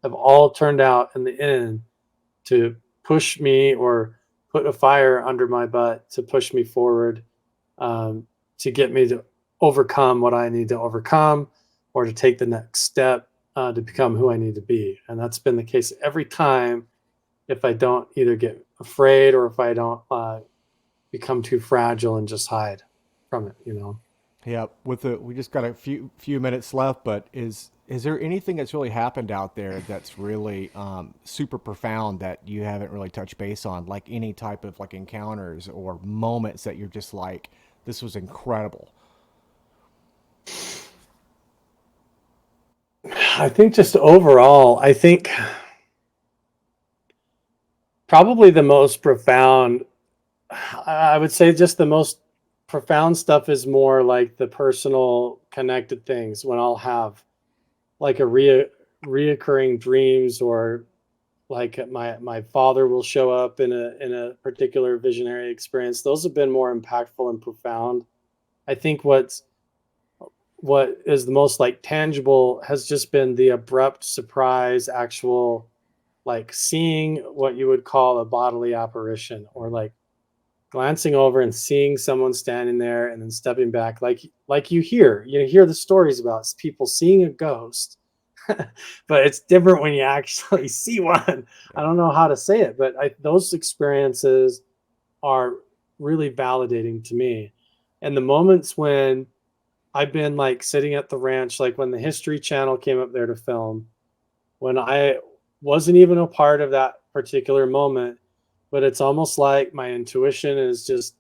have all turned out in the end to push me or put a fire under my butt to push me forward, to get me to overcome what I need to overcome, or to take the next step to become who I need to be. And that's been the case every time. If I don't either get afraid, or if I don't become too fragile and just hide from it, Yeah, we just got a few minutes left, but is there anything that's really happened out there that's really super profound that you haven't really touched base on, like any type of like encounters or moments that you're just like, this was incredible? I think just overall, I think probably the most profound, I would say just the most profound stuff is more like the personal connected things, when I'll have like a reoccurring dreams, or like my father will show up in a particular visionary experience. Those have been more impactful and profound. I think what is the most like tangible has just been the abrupt surprise, actual, like seeing what you would call a bodily apparition, or like glancing over and seeing someone standing there and then stepping back, like you hear the stories about people seeing a ghost, but it's different when you actually see one. I Yeah. don't know how to say it, but those experiences are really validating to me. And the moments when I've been like sitting at the ranch, like when the History Channel came up there to film, when I wasn't even a part of that particular moment, but it's almost like my intuition is just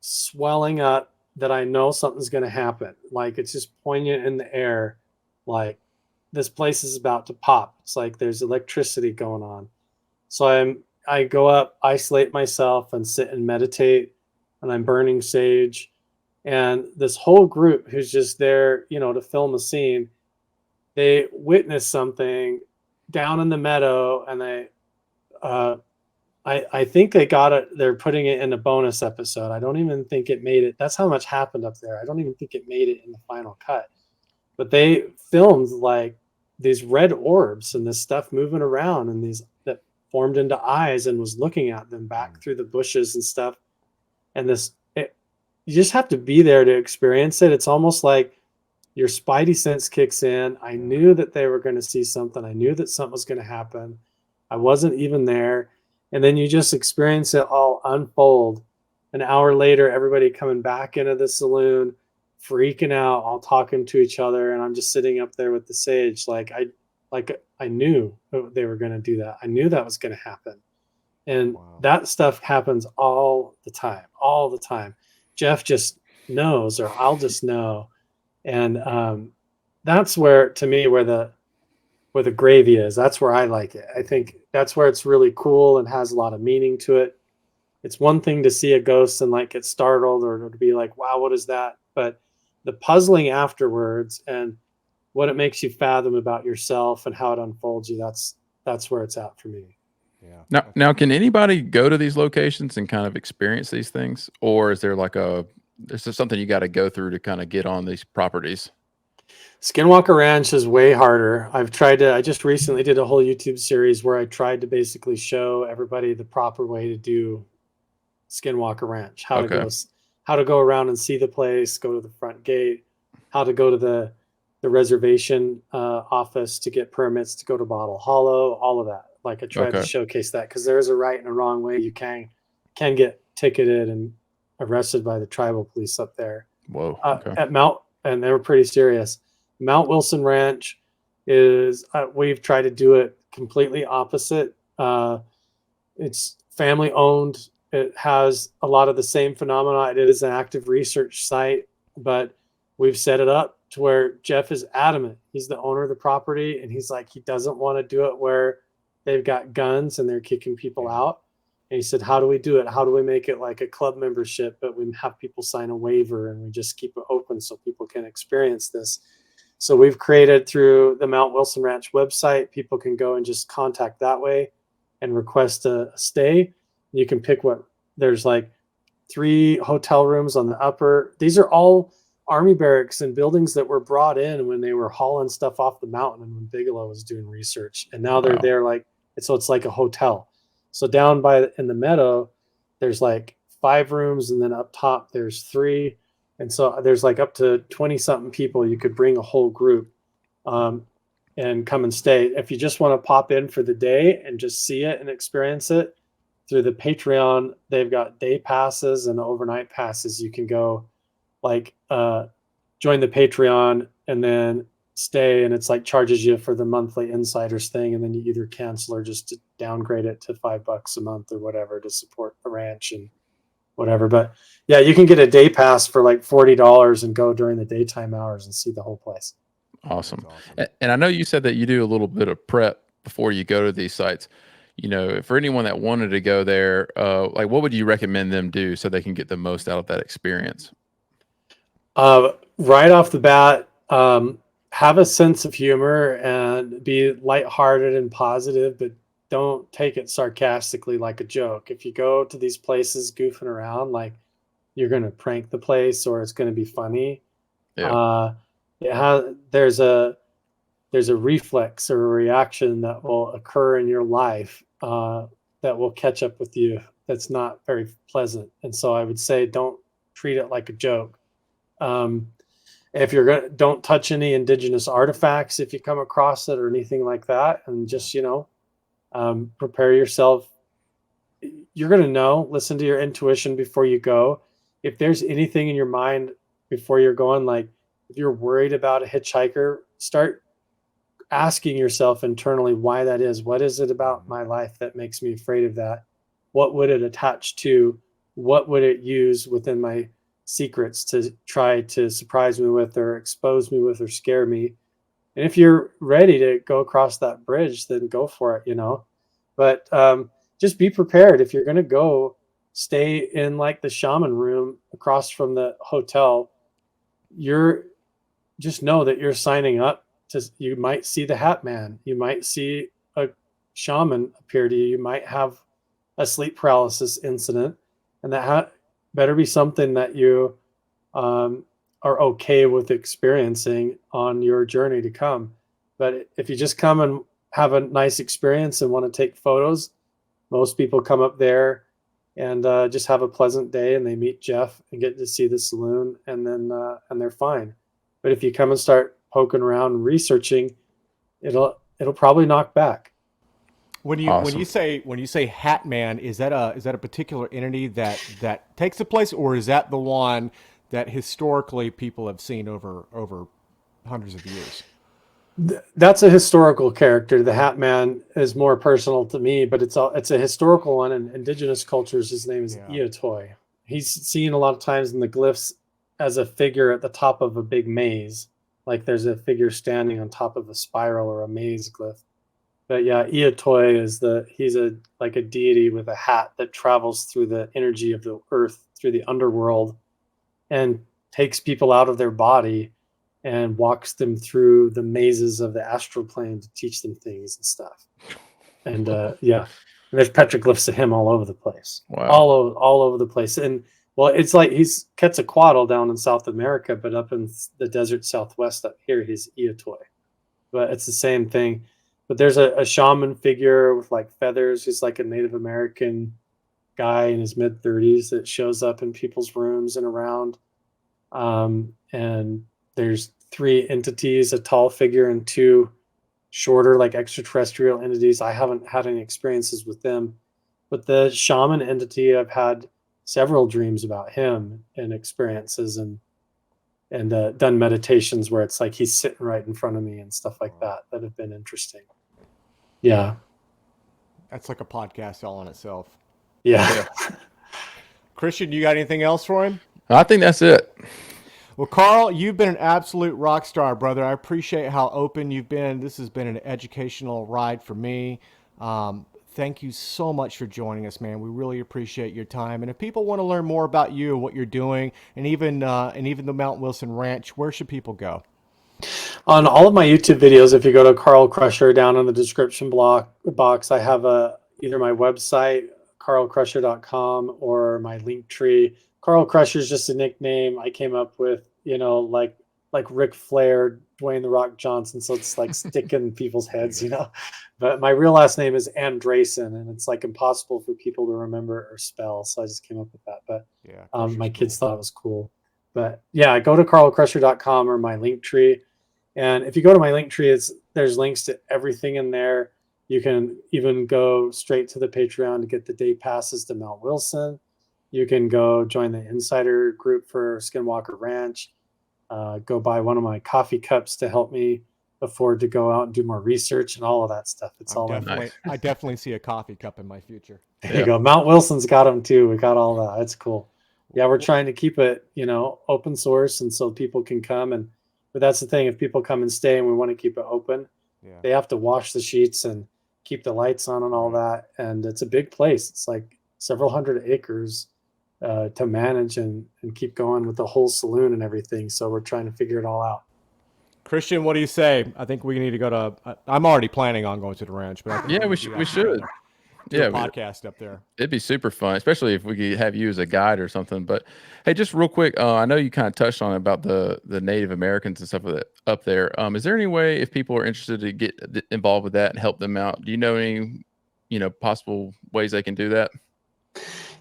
swelling up that I know something's going to happen. Like it's just poignant in the air. Like this place is about to pop. It's like there's electricity going on. So I go up, isolate myself, and sit and meditate, and I'm burning sage. And this whole group who's just there, to film a scene, they witness something down in the meadow, and uh, I think they got it. They're putting it in a bonus episode. I don't even think it made it. That's how much happened up there. I don't even think it made it in the final cut. But they filmed like these red orbs and this stuff moving around, and these that formed into eyes and was looking at them back through the bushes and stuff. And you just have to be there to experience it. It's almost like your spidey sense kicks in. I knew that they were going to see something. I knew that something was going to happen. I wasn't even there. And then you just experience it all unfold. An hour later, everybody coming back into the saloon, freaking out, all talking to each other. And I'm just sitting up there with the sage. I knew they were going to do that. I knew that was going to happen. And that stuff happens all the time. Jeff just knows, or I'll just know. And that's where, to me, where the gravy is. That's where I like it. I think that's where it's really cool and has a lot of meaning to it. It's one thing to see a ghost and like get startled, or to be like, wow, what is that? But the puzzling afterwards, and what it makes you fathom about yourself and how it unfolds you, that's where it's at for me. Now, can anybody go to these locations and kind of experience these things, or is there like there's just something you got to go through to kind of get on these properties. Skinwalker Ranch is way harder. I just recently did a whole YouTube series where I tried to basically show everybody the proper way to do Skinwalker Ranch, how to go around and see the place, go to the front gate, how to go to the reservation office to get permits to go to Bottle Hollow, all of that. Like I tried to showcase that because there is a right and a wrong way. You can get ticketed and arrested by the tribal police up there. Whoa. At Mount, and they were pretty serious. Mount Wilson Ranch is we've tried to do it completely opposite. It's family owned. It has a lot of the same phenomena. It is an active research site, but we've set it up to where Jeff is adamant. He's the owner of the property, and he's like, he doesn't want to do it where they've got guns and they're kicking people out. And he said, how do we do it? How do we make it like a club membership, but we have people sign a waiver and we just keep it open so people can experience this? So we've created through the Mount Wilson Ranch website, people can go and just contact that way and request a stay. You can pick there's like 3 hotel rooms on the upper. These are all army barracks and buildings that were brought in when they were hauling stuff off the mountain and when Bigelow was doing research. And now they're there so it's like a hotel. So down in the meadow, there's like 5 rooms, and then up top there's 3. And so there's like up to 20 something people. You could bring a whole group and come and stay. If you just want to pop in for the day and just see it and experience it through the Patreon, they've got day passes and overnight passes. You can go join the Patreon and then stay, and it's like charges you for the monthly insiders thing, and then you either cancel or just downgrade it to $5 a month or whatever to support the ranch and whatever. But yeah, you can get a day pass for like $40 and go during the daytime hours and see the whole place. Awesome. And I know you said that you do a little bit of prep before you go to these sites. You know, for anyone that wanted to go there, like what would you recommend them do so they can get the most out of that experience? Right off the bat, have a sense of humor and be lighthearted and positive, but don't take it sarcastically like a joke. If you go to these places goofing around, like you're going to prank the place or it's going to be funny. Yeah. There's a reflex or a reaction that will occur in your life that will catch up with you. That's not very pleasant. And so I would say, don't treat it like a joke. If don't touch any indigenous artifacts if you come across it or anything like that, and just prepare yourself. You're going to know. Listen to your intuition before you go. If there's anything in your mind before you're going, like if you're worried about a hitchhiker, start asking yourself internally why that is. What is it about my life that makes me afraid of that? What would it attach to? What would it use within my secrets to try to surprise me with or expose me with or scare me? And if you're ready to go across that bridge, then go for it, but just be prepared. If you're going to go stay in like the shaman room across from the hotel, just know that you're signing up you might see the Hat Man. You might see a shaman appear to you. You might have a sleep paralysis incident, and that better be something that you are okay with experiencing on your journey to come. But if you just come and have a nice experience and want to take photos, most people come up there and just have a pleasant day, and they meet Jeff and get to see the saloon, and then and they're fine. But if you come and start poking around and researching, it'll probably knock back. When you say Hat Man, is that a particular entity that takes the place, or is that the one that historically people have seen over hundreds of years? That's a historical character. The Hat Man is more personal to me, but it's a historical one. In indigenous cultures, his name is Eotoy. He's seen a lot of times in the glyphs as a figure at the top of a big maze, like there's a figure standing on top of a spiral or a maze glyph. But yeah, Eotoy he's like a deity with a hat that travels through the energy of the earth, through the underworld, and takes people out of their body and walks them through the mazes of the astral plane to teach them things and stuff. And and there's petroglyphs of him all over the place. Wow. All over the place. And Well, it's like he's Quetzalcoatl down in South America, but up in the desert Southwest up here, he's Eotoy. But it's the same thing. But there's a shaman figure with like feathers. He's like a Native American guy in his mid-30s that shows up in people's rooms and around. And there's 3 entities, a tall figure and 2 shorter, like extraterrestrial entities. I haven't had any experiences with them, but the shaman entity, I've had several dreams about him and experiences, and done meditations where it's like he's sitting right in front of me and stuff like that have been interesting. Yeah. That's like a podcast all on itself. Yeah. Christian, you got anything else for him? I think that's it. Well, Carl, you've been an absolute rock star, brother. I appreciate how open you've been. This has been an educational ride for me. Thank you so much for joining us, man. We really appreciate your time. And if people want to learn more about you, what you're doing, and even the Mount Wilson Ranch, where should people go? On all of my YouTube videos, if you go to Carl Crusher, down in the description box, I have either my website, carlcrusher.com, or my link tree. Carl Crusher is just a nickname I came up with, like Ric Flair, Dwayne The Rock Johnson. So it's like sticking in people's heads, But my real last name is Andresen, and it's like impossible for people to remember or spell. So I just came up with that. But yeah, my kids thought it was cool. But yeah, go to carlcrusher.com or my link tree. And if you go to my link tree, there's links to everything in there. You can even go straight to the Patreon to get the day passes to Mount Wilson. You can go join the insider group for Skinwalker Ranch. Go buy one of my coffee cups to help me afford to go out and do more research and all of that stuff. It's all nice. I definitely see a coffee cup in my future. There you go. Mount Wilson's got them too. We got all that. It's cool. Yeah, we're trying to keep it, open source, and so people can come. But that's the thing. If people come and stay and we want to keep it open, they have to wash the sheets and keep the lights on and all that. And it's a big place. It's like several hundred acres to manage and keep going with the whole saloon and everything. So we're trying to figure it all out. Christian, what do you say? I think we need to go to. I'm already planning on going to the ranch, but I think We should. Do a podcast up there. It'd be super fun, especially if we could have you as a guide or something. But hey, just real quick, I know you kind of touched on it about the Native Americans and stuff up there. Is there any way, if people are interested, to get involved with that and help them out? Do you know any, possible ways they can do that?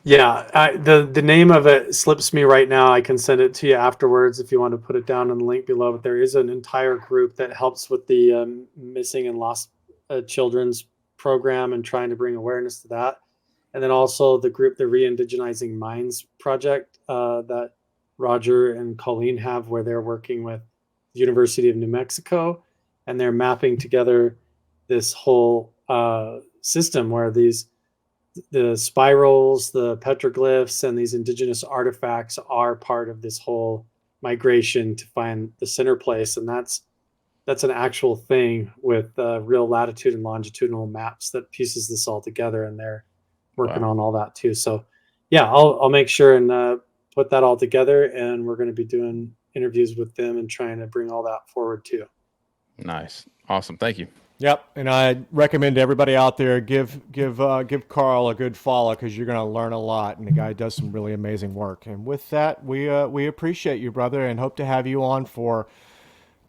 Yeah, the name of it slips me right now. I can send it to you afterwards if you want to put it down in the link below. But there is an entire group that helps with the missing and lost children's program and trying to bring awareness to that. And then also the group, the Re-Indigenizing Minds project that Roger and Colleen have, where they're working with the University of New Mexico, and they're mapping together this whole system where the spirals, the petroglyphs, and these indigenous artifacts are part of this whole migration to find the center place. And that's an actual thing with real latitude and longitudinal maps that pieces this all together, and they're working on all that too. So yeah, I'll make sure and put that all together, and we're going to be doing interviews with them and trying to bring all that forward too. Nice. Awesome. Thank you. Yep, and I recommend to everybody out there give Carl a good follow, because you're going to learn a lot, and the guy does some really amazing work. And with that, we appreciate you, brother, and hope to have you on for,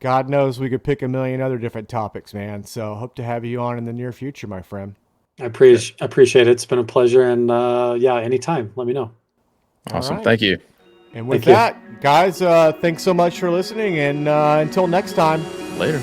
God knows, we could pick a million other different topics, man. So hope to have you on in the near future, my friend. I appreciate it. It's been a pleasure, and yeah, anytime, let me know. Awesome. Right. Thank you. And with that, guys, thanks so much for listening, and until next time. Later.